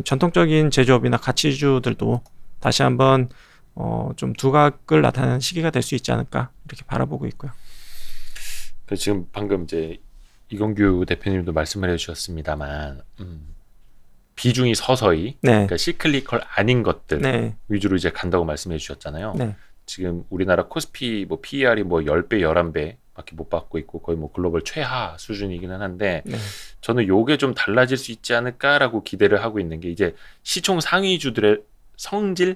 전통적인 제조업이나 가치주들도 다시 한번 좀 두각을 나타내는 시기가 될 수 있지 않을까 이렇게 바라보고 있고요. 지금 방금 이제 이건규 대표님도 말씀을 해주셨습니다만 비중이 서서히 그러니까 시클리컬 아닌 것들 위주로 이제 간다고 말씀해 주셨잖아요. 지금 우리나라 코스피 뭐 PER이 뭐 10배, 11배 밖에 못 받고 있고 거의 뭐 글로벌 최하 수준이기는 한데 저는 요게 좀 달라질 수 있지 않을까라고 기대를 하고 있는 게, 이제 시총 상위주들의 성질이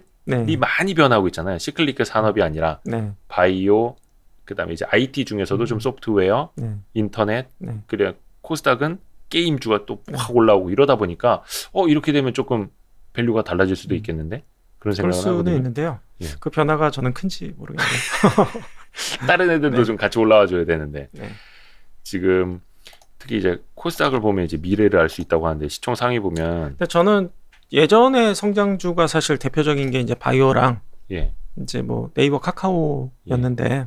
많이 변하고 있잖아요. 시클리컬 산업이 아니라 바이오, 그다음에 이제 IT 중에서도 좀 소프트웨어, 인터넷, 그래 코스닥은 게임주가 또 확 올라오고 이러다 보니까 이렇게 되면 조금 밸류가 달라질 수도 있겠는데, 그런 생각을 하거든요. 그럴 수는 있는데요. 그 변화가 저는 큰지 모르겠네요. 다른 애들도 좀 같이 올라와 줘야 되는데 지금 특히 이제 코스닥을 보면 이제 미래를 알 수 있다고 하는데 시총 상위 보면. 근데 저는 예전에 성장주가 사실 대표적인 게 이제 바이오랑 이제 뭐 네이버 카카오였는데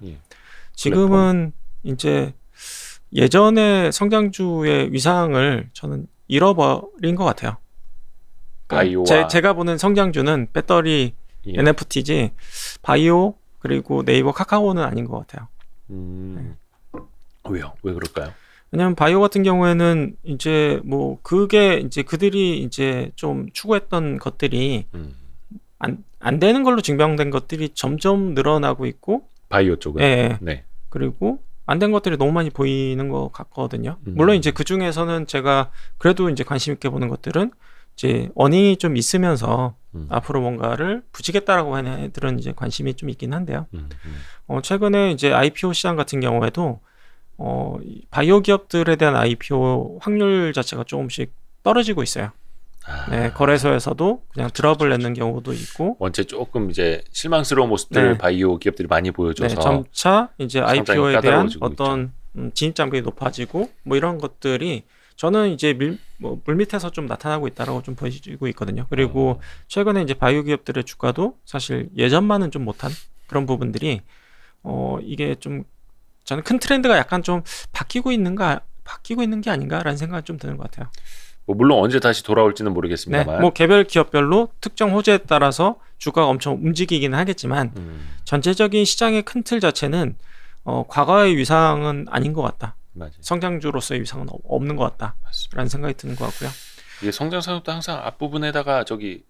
지금은 이제 예전의 성장주의 위상을 저는 잃어버린 것 같아요. 그러니까 제가 보는 성장주는 배터리, NFT지 바이오 그리고 네이버 카카오는 아닌 것 같아요. 왜요? 왜 그럴까요? 왜냐면 바이오 같은 경우에는 이제 뭐 그게 이제 그들이 이제 좀 추구했던 것들이 안 되는 걸로 증명된 것들이 점점 늘어나고 있고 바이오 쪽은 예. 네. 그리고 안 된 것들이 너무 많이 보이는 것 같거든요. 물론 이제 그 중에서는 제가 그래도 이제 관심 있게 보는 것들은 이제 어닝이 좀 있으면서 앞으로 뭔가를 부지겠다라고 하는 애들은 이제 관심이 좀 있긴 한데요. 최근에 이제 IPO 시장 같은 경우에도 이 바이오 기업들에 대한 IPO 확률 자체가 조금씩 떨어지고 있어요. 네, 거래소에서도 그냥 드랍을 내는 경우도 있고 원체 조금 이제 실망스러운 모습들을 네. 바이오 기업들이 많이 보여줘서 네, 점차 이제 IPO에 대한 까다로워지고 어떤 진입 장벽이 높아지고 뭐 이런 것들이 저는 이제 물밑에서 좀 나타나고 있다라고 좀 보여지고 있거든요. 그리고 최근에 이제 바이오 기업들의 주가도 사실 예전만은 좀 못한 그런 부분들이 이게 좀 저는 큰 트렌드가 약간 좀 바뀌고 있는 게 아닌가라는 생각이 좀 드는 것 같아요. 뭐 물론 언제 다시 돌아올지는 모르겠습니다만 네, 뭐 개별 기업별로 특정 호재에 따라서 주가가 엄청 움직이기는 하겠지만 전체적인 시장의 큰 틀 자체는 과거의 위상은 아닌 것 같다. 맞아요. 성장주로서의 위상은 없는 것 같다라는 생각이 드는 것 같고요. 이게 성장 산업도 항상 앞부분에다가 저기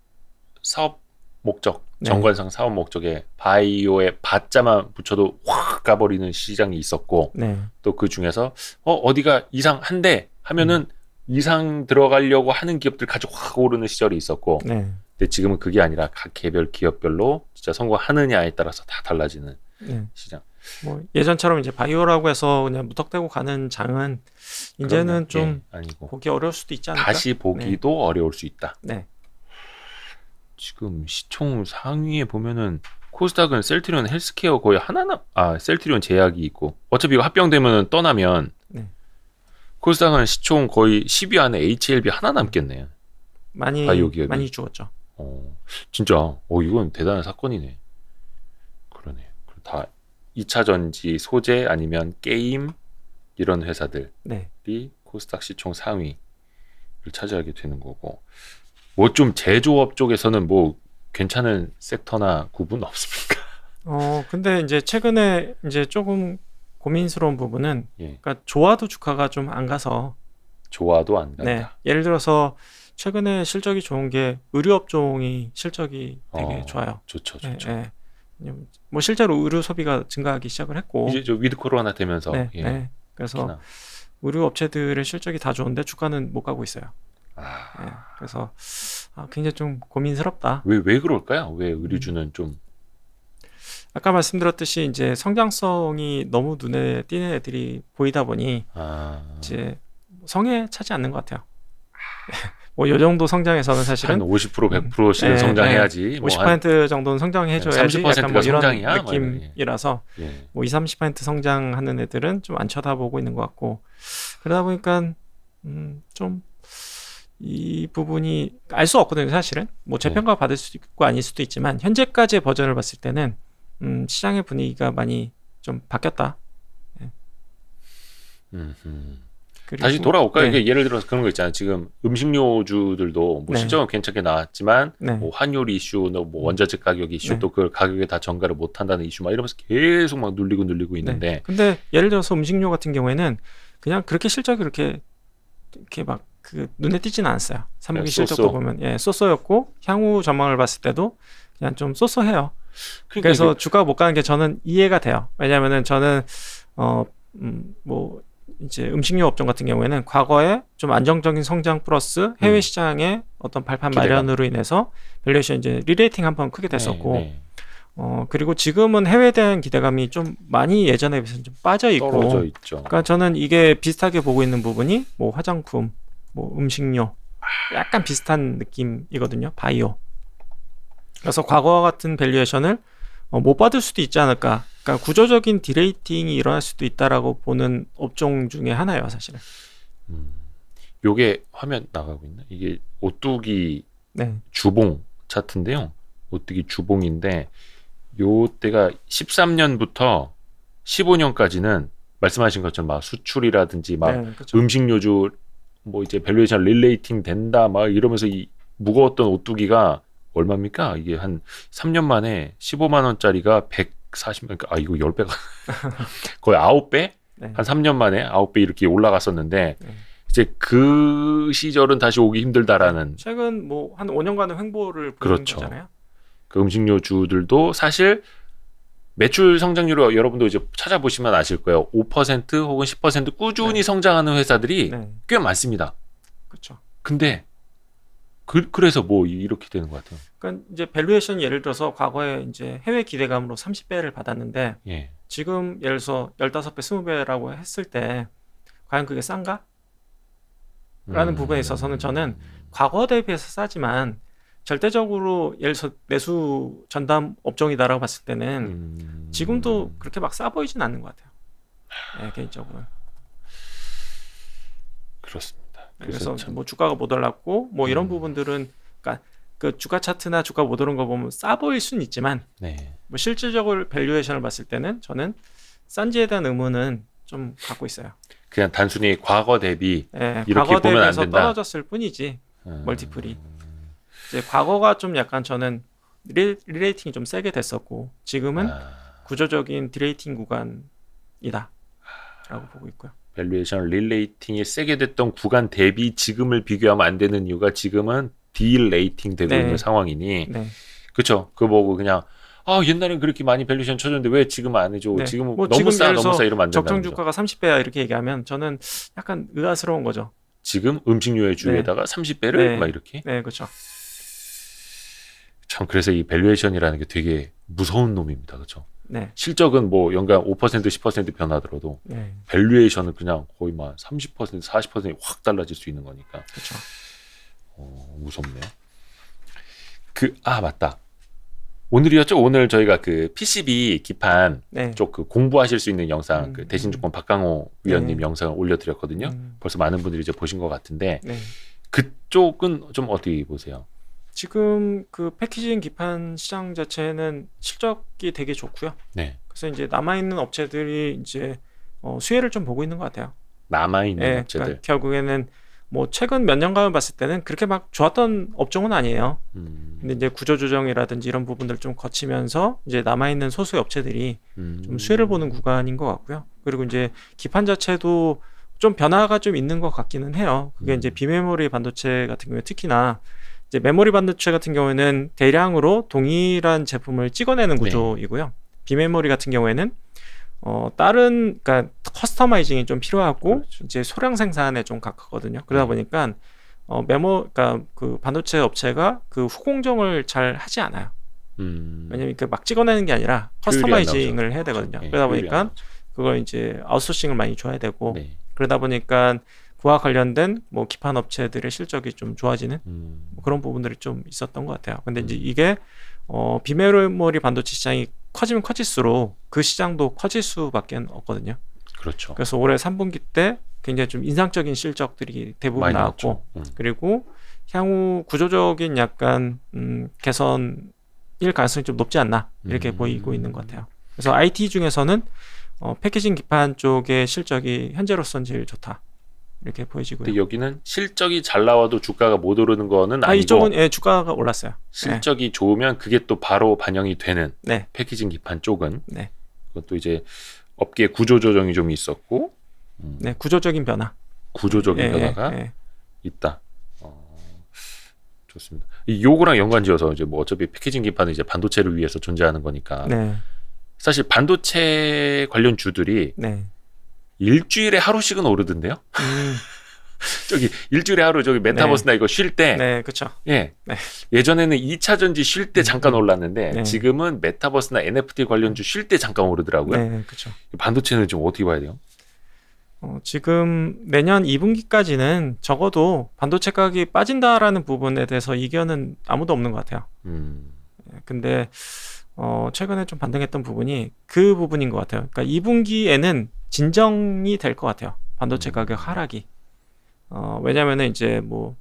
사업 목적, 네. 정관상 사업 목적에 바이오의 바자만 붙여도 확 가버리는 시장이 있었고 네. 또 그 중에서 어디가 이상한데 하면은 이상 들어가려고 하는 기업들 가지고 확 오르는 시절이 있었고 네. 근데 지금은 그게 아니라 각 개별 기업별로 진짜 성공하느냐에 따라서 다 달라지는 네. 시장. 뭐 예전처럼 이제 바이오라고 해서 그냥 무턱대고 가는 장은 이제는 좀 아니고 보기 어려울 수도 있지 않을까? 다시 보기도 어려울 수 있다. 네. 지금 시총 상위에 보면은 코스닥은 셀트리온 헬스케어 거의 셀트리온 제약이 있고 어차피 이거 합병되면 떠나면 네. 코스닥은 시총 거의 10위 안에 HLB 하나 남겠네. 바이오 기업이. 많이 죽었죠. 진짜 이건 대단한 사건이네. 그러네. 다 2차 전지, 소재 아니면 게임 이런 회사들이 네. 코스닥 시총 상위를 차지하게 되는 거고 뭐 좀 제조업 쪽에서는 뭐 괜찮은 섹터나 구분 없습니까? 근데 이제 최근에 이제 조금 고민스러운 부분은 그러니까 좋아도 주가가 좀 안 가서 좋아도 안 간다. 네. 예를 들어서 최근에 실적이 좋은 게 의료업종이 실적이 되게 좋아요. 좋죠. 네. 뭐 실제로 의료 소비가 증가하기 시작을 했고 이제 저 위드 코로나 되면서 네. 그래서 의료 업체들의 실적이 다 좋은데 주가는 못 가고 있어요. 네. 그래서 굉장히 좀 고민스럽다. 왜 그럴까요? 왜 의류주는 좀 아까 말씀드렸듯이 이제 성장성이 너무 눈에 띄는 애들이 보이다 보니 이제 성에 차지 않는 것 같아요. 뭐 요 정도 성장에서는 사실은 한 50% 100%씩은 성장해야지. 50% 정도는 성장해줘야지. 30%가 약간 뭐 이런 성장이야? 느낌이라서 뭐 20-30% 성장하는 애들은 좀 안 쳐다보고 있는 것 같고 그러다 보니까 좀 이 부분이 알 수 없거든요. 사실은 뭐 재평가 받을 수도 있고 아닐 수도 있지만 현재까지의 버전을 봤을 때는 시장의 분위기가 많이 좀 바뀌었다. 다시 돌아올까요? 이게 예를 들어서 그런 거 있잖아요. 지금 음식료주들도 뭐 실적은 괜찮게 나왔지만 뭐 환율 이슈, 뭐 원자재 가격 이슈, 또 그 가격에 다 전가를 못 한다는 이슈 막 이러면서 계속 막 눌리고 있는데. 근데 예를 들어서 음식료 같은 경우에는 그냥 그렇게 실적이 그렇게 막 그 눈에 띄지는 않았어요. 3분기 실적도 보면 쏘쏘였고 향후 전망을 봤을 때도 그냥 좀 쏘쏘해요. 그래서 주가가 못 가는 게 저는 이해가 돼요. 왜냐하면은 저는 뭐 이제 음식료 업종 같은 경우에는 과거에 좀 안정적인 성장 플러스 해외 시장의 어떤 발판 마련으로 인해서 밸류에이션 이제 리레이팅 한번 크게 됐었고 그리고 지금은 해외에 대한 기대감이 좀 많이 예전에 비해서 좀 빠져 있고 떨어져 있죠. 그러니까 저는 이게 비슷하게 보고 있는 부분이 뭐 화장품, 뭐 음식료 약간 비슷한 느낌이거든요. 바이오. 그래서 과거와 같은 밸류에이션을 못 받을 수도 있지 않을까. 그러니까 구조적인 디레이팅이 일어날 수도 있다라고 보는 업종 중에 하나예요, 사실은. 요게 화면 나가고 있나? 이게 오뚜기 주봉 차트인데요. 오뚜기 주봉인데 요때가 13년부터 15년까지는 말씀하신 것처럼 막 수출이라든지 막 그렇죠. 음식료주 뭐 이제 밸류에이션 릴레이팅 된다 막 이러면서 이 무거웠던 오뚜기가 얼마입니까? 이게 한 3년 만에 15만 원짜리가 140만, 이거 10배가 거의 9배? 네. 한 3년 만에 9배 이렇게 올라갔었는데 네. 이제 그 시절은 다시 오기 힘들다라는. 최근 뭐 한 5년간의 횡보를 보이는 그렇죠. 거잖아요. 그 음식료주들도 사실 매출 성장률을 여러분도 이제 찾아보시면 아실 거예요. 5% 혹은 10% 꾸준히 네. 성장하는 회사들이 네. 꽤 많습니다. 그렇죠. 근데 그래서 뭐 이렇게 되는 것 같아요. 그러니까 이제 밸류에이션 예를 들어서 과거에 이제 해외 기대감으로 30배를 받았는데 예. 지금 예를 들어서 15배, 20배라고 했을 때 과연 그게 싼가? 라는 부분에 있어서는 저는 과거 대비해서 싸지만 절대적으로 예를 들어서 내수 전담 업종이다라고 봤을 때는 지금도 그렇게 막 싸 보이진 않는 것 같아요. 네, 개인적으로. 그렇습니다. 그래서 뭐 주가가 못 올랐고 뭐 이런 부분들은 그러니까 그 주가 차트나 주가 못 오른 거 보면 싸 보일 수는 있지만 네. 뭐 실질적으로 밸류에이션을 봤을 때는 저는 싼지에 대한 의문은 좀 갖고 있어요. 그냥 단순히 과거 대비 네, 이렇게 과거 보면 안 대비해서 된다. 떨어졌을 뿐이지 멀티플이 이제 과거가 좀 약간 저는 리레이팅이 좀 세게 됐었고 지금은 구조적인 디레이팅 구간이다 라고 보고 있고요. 밸류에이션 릴레이팅이 세게 됐던 구간 대비 지금을 비교하면 안 되는 이유가 지금은 딜레이팅 되고 있는 상황이니 그렇죠. 그거 보고 그냥 옛날엔 그렇게 많이 밸류에이션 쳐줬는데 왜 지금 안 해줘? 지금은 뭐 너무 지금 싸 이러면 안 된다는 적정 주가가 30배야 이렇게 얘기하면 저는 약간 의아스러운 거죠. 지금 음식료의 주에다가 30배를 막 이렇게? 네, 그렇죠. 참 그래서 이 밸류에이션이라는 게 되게 무서운 놈입니다. 그렇죠? 네. 실적은 뭐 연간 5% 10% 변하더라도 밸류에이션은 그냥 거의 막 30% 40%이 확 달라질 수 있는 거니까. 그렇죠. 무섭네요. 맞다. 오늘이었죠. 오늘 저희가 그 PCB 기판 쪽 그 공부하실 수 있는 영상 그 대신조건 박강호 위원님 영상을 올려드렸거든요. 벌써 많은 분들이 이제 보신 것 같은데 그쪽은 좀 어떻게 보세요? 지금 그 패키징 기판 시장 자체는 실적이 되게 좋고요. 그래서 이제 남아 있는 업체들이 이제 수혜를 좀 보고 있는 것 같아요. 남아 있는 업체들. 그러니까 결국에는 뭐 최근 몇 년간을 봤을 때는 그렇게 막 좋았던 업종은 아니에요. 근데 이제 구조 조정이라든지 이런 부분들 좀 거치면서 이제 남아 있는 소수의 업체들이 좀 수혜를 보는 구간인 것 같고요. 그리고 이제 기판 자체도 좀 변화가 좀 있는 것 같기는 해요. 그게 이제 비메모리 반도체 같은 경우에 특히나 이제 메모리 반도체 같은 경우에는 대량으로 동일한 제품을 찍어내는 구조이고요. 비메모리 같은 경우에는 그러니까 커스터마이징이 좀 필요하고 이제 소량 생산에 좀 가깝거든요. 그러다 보니까 그러니까 그 반도체 업체가 그 후공정을 잘 하지 않아요. 왜냐면 막 찍어내는 게 아니라 커스터마이징을 해야 되거든요. 그러다 보니까 그걸 이제 아웃소싱을 많이 줘야 되고 그러다 보니까 그와 관련된 뭐 기판 업체들의 실적이 좀 좋아지는 뭐 그런 부분들이 좀 있었던 것 같아요. 근데 이제 이게 비메모리 반도체 시장이 커지면 커질수록 그 시장도 커질 수밖에 없거든요. 그렇죠. 그래서 올해 3분기 때 굉장히 좀 인상적인 실적들이 대부분 나왔고 그리고 향후 구조적인 약간 개선일 가능성이 좀 높지 않나 이렇게 보이고 있는 것 같아요. 그래서 IT 중에서는 패키징 기판 쪽의 실적이 현재로서는 제일 좋다. 이렇게 보여지고요. 근데 여기는 실적이 잘 나와도 주가가 못 오르는 거는 아니고 이쪽은 주가가 올랐어요. 실적이 좋으면 그게 또 바로 반영이 되는 패키징 기판 쪽은 그것도 이제 업계 구조 조정이 좀 있었고 구조적인 변화. 구조적인 변화가 있다. 좋습니다. 요거랑 연관지어서 이제 뭐 어차피 패키징 기판은 이제 반도체를 위해서 존재하는 거니까 사실 반도체 관련 주들이 일주일에 하루씩은 오르던데요. 저기 일주일에 하루 저기 메타버스나 이거 쉴 때, 그렇죠. 예전에는 2차 전지 쉴 때 잠깐 올랐는데 지금은 메타버스나 NFT 관련주 쉴 때 잠깐 오르더라고요. 그렇죠. 반도체는 좀 어떻게 봐야 돼요? 지금 내년 2분기까지는 적어도 반도체 가격이 빠진다라는 부분에 대해서 이견은 아무도 없는 것 같아요. 근데 최근에 좀 반등했던 부분이 그 부분인 것 같아요. 그러니까 2분기에는 진정이 될 것 같아요. 반도체 가격 하락이. 왜냐면은 이제 뭐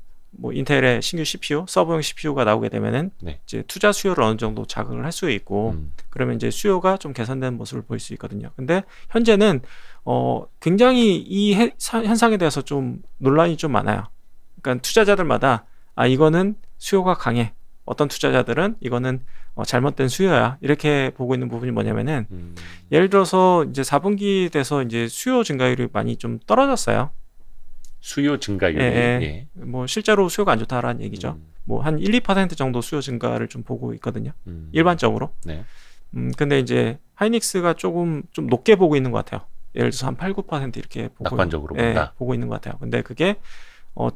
인텔의 신규 CPU, 서버용 CPU가 나오게 되면은 이제 투자 수요를 어느 정도 자극을 할 수 있고 그러면 이제 수요가 좀 개선되는 모습을 보일 수 있거든요. 근데 현재는 굉장히 이 현상에 대해서 좀 논란이 좀 많아요. 그러니까 투자자들마다 이거는 수요가 강해. 어떤 투자자들은 이거는 잘못된 수요야 이렇게 보고 있는 부분이 뭐냐면은 예를 들어서 이제 4분기 돼서 이제 수요 증가율이 많이 좀 떨어졌어요. 수요 증가율이 예. 뭐 실제로 수요가 안 좋다라는 얘기죠. 뭐 한 1~2% 정도 수요 증가를 좀 보고 있거든요. 일반적으로. 네. 근데 이제 하이닉스가 조금 좀 높게 보고 있는 것 같아요. 예를 들어서 한 8~9% 이렇게 보고 낙관적으로 본다. 보고 있는 것 같아요. 근데 그게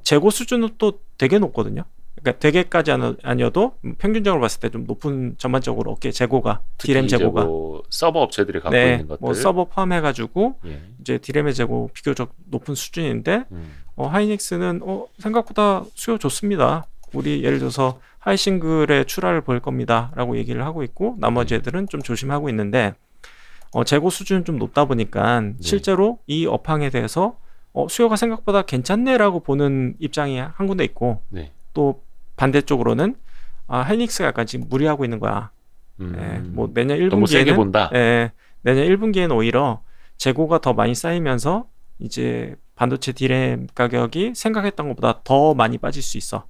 재고 수준은 또 되게 높거든요. 그러니까 되게까지 아니어도 평균적으로 봤을 때 좀 높은 전반적으로 어깨 재고가 디램 재고가 뭐 서버 업체들이 갖고 있는 것들 뭐 서버 포함해가지고 예. 이제 디램의 재고 비교적 높은 수준인데 하이닉스는 생각보다 수요 좋습니다. 우리 예를 들어서 하이싱글의 출하를 볼 겁니다라고 얘기를 하고 있고 나머지 애들은 좀 조심하고 있는데 재고 수준은 좀 높다 보니까 실제로 이 업황에 대해서 수요가 생각보다 괜찮네라고 보는 입장이 한 군데 있고 또 반대쪽으로는 하이닉스가 약간 지금 무리하고 있는 거야. 뭐 내년 1분기에는 너무 세게 본다. 내년 1분기에는 오히려 재고가 더 많이 쌓이면서 이제 반도체 디램 가격이 생각했던 것보다 더 많이 빠질 수 있어.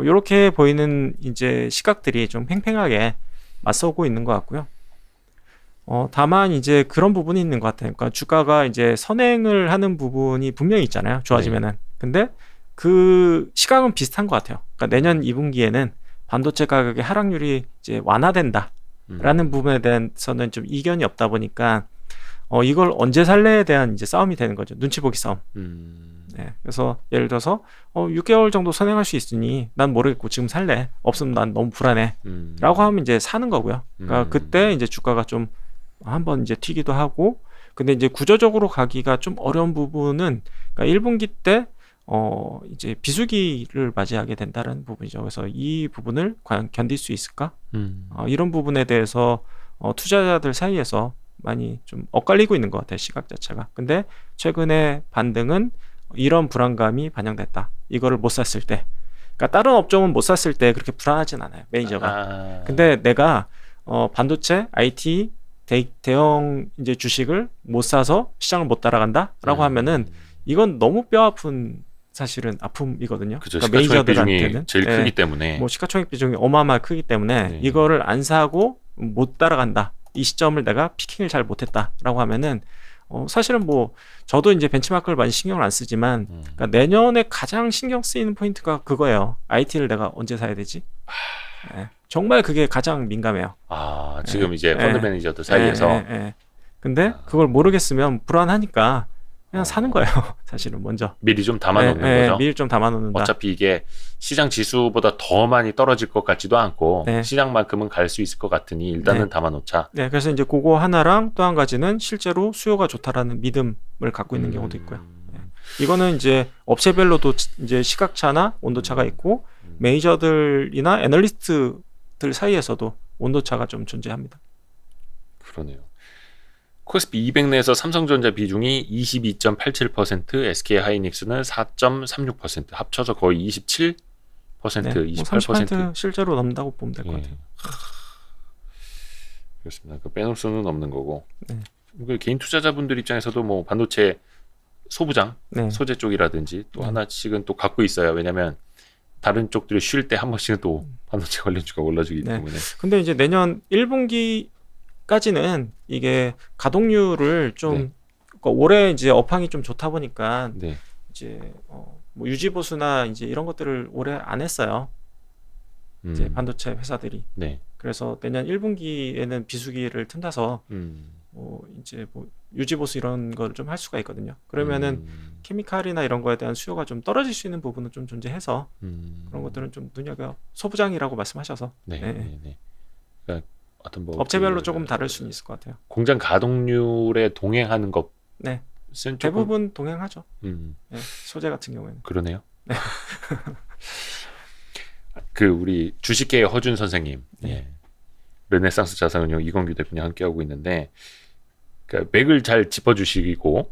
이렇게 보이는 이제 시각들이 좀 팽팽하게 맞서고 있는 것 같고요. 다만 이제 그런 부분이 있는 것 같아요. 그러니까 주가가 이제 선행을 하는 부분이 분명히 있잖아요. 좋아지면은. 근데 그 시각은 비슷한 것 같아요. 그러니까 내년 2분기에는 반도체 가격의 하락률이 이제 완화된다라는 부분에 대해서는 좀 이견이 없다 보니까 이걸 언제 살래에 대한 이제 싸움이 되는 거죠. 눈치 보기 싸움. 네, 그래서 예를 들어서 6개월 정도 선행할 수 있으니 난 모르겠고 지금 살래. 없으면 난 너무 불안해. 라고 하면 이제 사는 거고요. 그러니까 그때 이제 주가가 좀 한번 이제 튀기도 하고 근데 이제 구조적으로 가기가 좀 어려운 부분은 그러니까 1분기 때 이제 비수기를 맞이하게 된다는 부분이죠. 그래서 이 부분을 과연 견딜 수 있을까? 이런 부분에 대해서 투자자들 사이에서 많이 좀 엇갈리고 있는 것 같아요. 시각 자체가. 근데 최근에 반등은 이런 불안감이 반영됐다. 이거를 못 샀을 때. 그러니까 다른 업종은 못 샀을 때 그렇게 불안하진 않아요. 매니저가. 근데 내가 반도체, IT, 대형 이제 주식을 못 사서 시장을 못 따라간다라고 하면은 이건 너무 뼈 아픈 사실은 아픔이거든요. 그렇죠. 그러니까 시가총액 비중이 매니저들한테는 제일 크기 때문에 뭐 시가총액 비중이 어마어마하게 크기 때문에 이거를 안 사고 못 따라간다. 이 시점을 내가 피킹을 잘 못했다라고 하면은 사실은 뭐 저도 이제 벤치마크를 많이 신경을 안 쓰지만 그러니까 내년에 가장 신경 쓰이는 포인트가 그거예요. IT를 내가 언제 사야 되지? 정말 그게 가장 민감해요. 지금 이제 펀드 매니저들 사이에서. 근데 그걸 모르겠으면 불안하니까 그냥 사는 거예요. 사실은 먼저. 미리 좀 담아놓는 거죠. 미리 좀 담아놓는다. 어차피 이게 시장 지수보다 더 많이 떨어질 것 같지도 않고 시장만큼은 갈 수 있을 것 같으니 일단은 담아놓자. 그래서 이제 그거 하나랑 또 한 가지는 실제로 수요가 좋다라는 믿음을 갖고 있는 경우도 있고요. 이거는 이제 업체별로도 이제 시각차나 온도차가 있고 메이저들이나 애널리스트들 사이에서도 온도차가 좀 존재합니다. 그러네요. 코스피 200 내에서 삼성전자 비중이 22.87%, SK 하이닉스는 4.36%, 합쳐서 거의 27%, 28%. 실제로 넘는다고 보면 될 것 같아요. 그렇습니다. 빼놓을 수는 없는 거고. 개인 투자자분들 입장에서도 뭐 반도체 소부장, 소재 쪽이라든지 또 하나씩은 또 갖고 있어야 왜냐면 다른 쪽들이 쉴 때 한 번씩은 또 반도체 관련주가 올라주기 때문에. 근데 이제 내년 1분기까지는 이게 가동률을 좀 그러니까 올해 이제 업황이 좀 좋다 보니까 이제 뭐 유지 보수나 이제 이런 것들을 올해 안 했어요. 이제 반도체 회사들이. 그래서 내년 1분기에는 비수기를 튼다서 이제 뭐 유지 보수 이런 걸 좀 할 수가 있거든요. 그러면은 케미칼이나 이런 거에 대한 수요가 좀 떨어질 수 있는 부분은 좀 존재해서 그런 것들은 좀 눈여겨 소부장이라고 말씀하셔서. 그러니까 어떤 뭐 업체별로 조금 다를 수는 있을 것 같아요. 공장 가동률에 동행하는 것. 대부분 동행하죠. 소재 같은 경우에는. 그러네요. 그 우리 주식계의 허준 선생님, 르네상스 자산운용 이건규 대표님 함께하고 있는데, 그러니까 맥을 잘 짚어주시고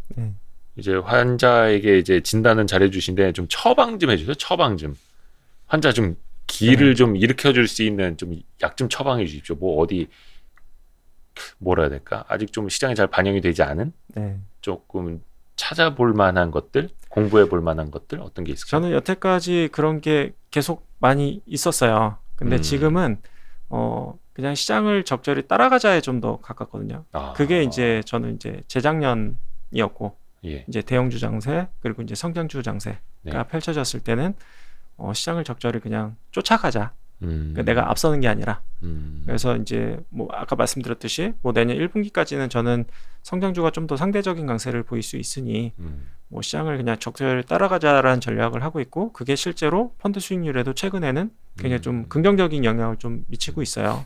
이제 환자에게 이제 진단은 잘해주신데 좀 처방 좀 해주세요. 처방 좀 환자 좀 기를 좀 일으켜줄 수 있는 좀 약 좀 처방해 주십시오. 뭐 어디 뭐라 해야 될까? 아직 좀 시장에 잘 반영이 되지 않은 조금 찾아볼 만한 것들, 공부해 볼 만한 것들 어떤 게 있을까요? 저는 여태까지 그런 게 계속 많이 있었어요. 근데 지금은 그냥 시장을 적절히 따라가자에 좀 더 가깝거든요. 그게 이제 저는 이제 재작년이었고 예. 이제 대형주 장세 그리고 이제 성장주 장세가 네. 펼쳐졌을 때는 시장을 적절히 그냥 쫓아가자. 그러니까 내가 앞서는 게 아니라. 그래서 이제 뭐 아까 말씀드렸듯이 뭐 내년 1분기까지는 저는 성장주가 좀 더 상대적인 강세를 보일 수 있으니 뭐 시장을 그냥 적절히 따라가자라는 전략을 하고 있고 그게 실제로 펀드 수익률에도 최근에는 굉장히 좀 긍정적인 영향을 좀 미치고 있어요.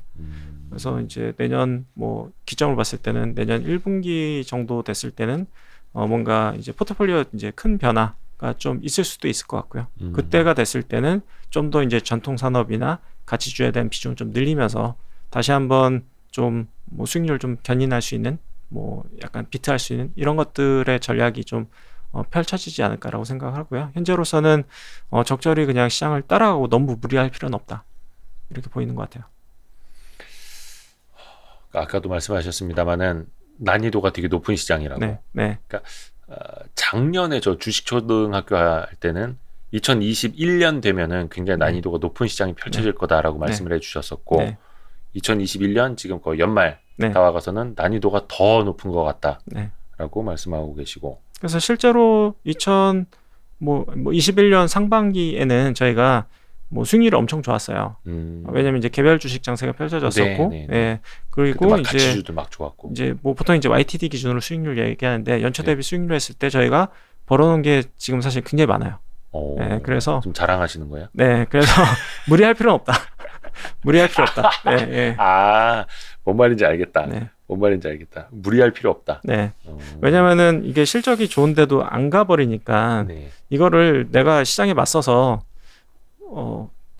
그래서 이제 내년 뭐 기점을 봤을 때는 내년 1분기 정도 됐을 때는 뭔가 이제 포트폴리오 이제 큰 변화가 좀 있을 수도 있을 것 같고요. 그때가 됐을 때는 좀 더 이제 전통 산업이나 가치주에 대한 비중을 좀 늘리면서 다시 한번 좀 뭐 수익률 좀 견인할 수 있는 뭐 약간 비트할 수 있는 이런 것들의 전략이 좀 펼쳐지지 않을까라고 생각하고요. 현재로서는 적절히 그냥 시장을 따라가고 너무 무리할 필요는 없다. 이렇게 보이는 것 같아요. 아까도 말씀하셨습니다만은 난이도가 되게 높은 시장이라고. 네. 그러니까 작년에 저 주식 초등학교 할 때는 2021년 되면은 굉장히 난이도가 높은 시장이 펼쳐질 거다라고 말씀을 해주셨었고 2021년 지금 거의 연말 다가가서는 난이도가 더 높은 것 같다라고 말씀하고 계시고. 그래서 실제로 21년 상반기에는 저희가 뭐 수익률이 엄청 좋았어요. 왜냐면 이제 개별 주식 장세가 펼쳐졌었고, 그리고 이제 가치주도 막 좋았고, 이제 뭐 보통 이제 YTD 기준으로 수익률 얘기하는데 연초 대비 수익률 했을 때 저희가 벌어놓은 게 지금 사실 굉장히 많아요. 그래서 좀 자랑하시는 거예요? 네, 그래서 무리할 필요는 없다. 무리할 필요 없다. 뭔 말인지 알겠다. 뭔 말인지 알겠다. 무리할 필요 없다. 왜냐면은 이게 실적이 좋은데도 안 가버리니까 이거를 내가 시장에 맞서서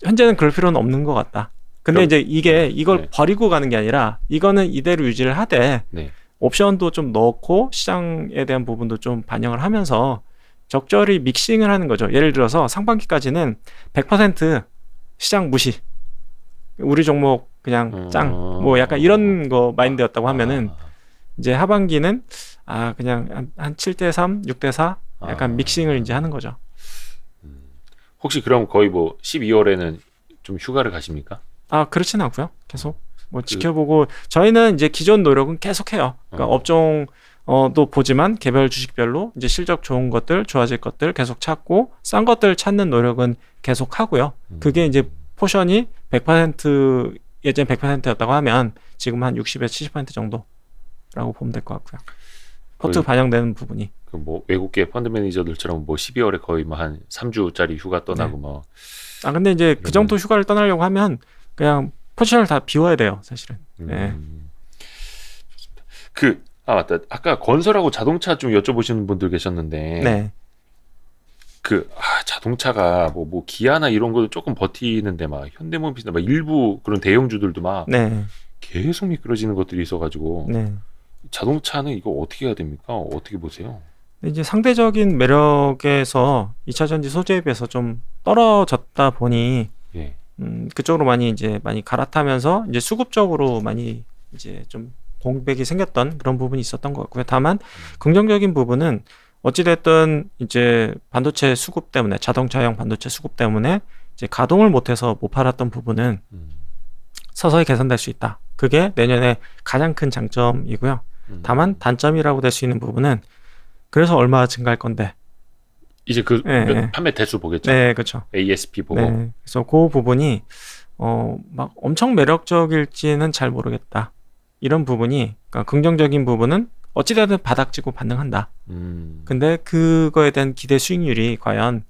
현재는 그럴 필요는 없는 것 같다. 근데 이제 이걸 버리고 가는 게 아니라 이거는 이대로 유지를 하되 옵션도 좀 넣고 시장에 대한 부분도 좀 반영을 하면서 적절히 믹싱을 하는 거죠. 예를 들어서 상반기까지는 100% 시장 무시. 우리 종목 그냥 짱. 뭐 약간 이런 거 마인드였다고 하면은 이제 하반기는 그냥 한 7대3, 6대4 약간 믹싱을 이제 하는 거죠. 혹시 그럼 거의 뭐 12월에는 좀 휴가를 가십니까? 그렇진 않고요. 계속 뭐 지켜보고 저희는 이제 기존 노력은 계속 해요. 그러니까 업종도 보지만 개별 주식별로 이제 실적 좋은 것들, 좋아질 것들 계속 찾고 싼 것들 찾는 노력은 계속 하고요. 그게 이제 포션이 100% 예전 100%였다고 하면 지금 한 60에서 70% 정도라고 보면 될 것 같고요. 포트 반영되는 부분이. 뭐 외국계 펀드 매니저들처럼 뭐 12월에 거의 뭐 한 3주짜리 휴가 떠나고 뭐. 근데 이제 그 정도 휴가를 떠나려고 하면 그냥 포지션을 다 비워야 돼요, 사실은. 좋습니다. 맞다. 아까 건설하고 자동차 좀 여쭤보시는 분들 계셨는데. 자동차가 뭐 기아나 이런 것도 조금 버티는데 막 현대모비스나 막 일부 그런 대형주들도 막 계속 미끄러지는 것들이 있어가지고 자동차는 이거 어떻게 해야 됩니까? 어떻게 보세요? 이제 상대적인 매력에서 2차 전지 소재에 비해서 좀 떨어졌다 보니 그쪽으로 많이 갈아타면서 이제 수급적으로 많이 이제 좀 공백이 생겼던 그런 부분이 있었던 것 같고요. 다만 긍정적인 부분은 어찌됐든 이제 반도체 수급 때문에 자동차용 반도체 수급 때문에 이제 가동을 못해서 못 팔았던 부분은 서서히 개선될 수 있다. 그게 내년에 가장 큰 장점이고요. 다만 단점이라고 될 수 있는 부분은 그래서 얼마 증가할 건데 이제 판매 대수 보겠죠. 네, 그렇죠. ASP 보고. 그래서 그 부분이 막 엄청 매력적일지는 잘 모르겠다. 이런 부분이 그러니까 긍정적인 부분은 어찌되든 바닥지고 반등한다. 근데 그거에 대한 기대 수익률이 과연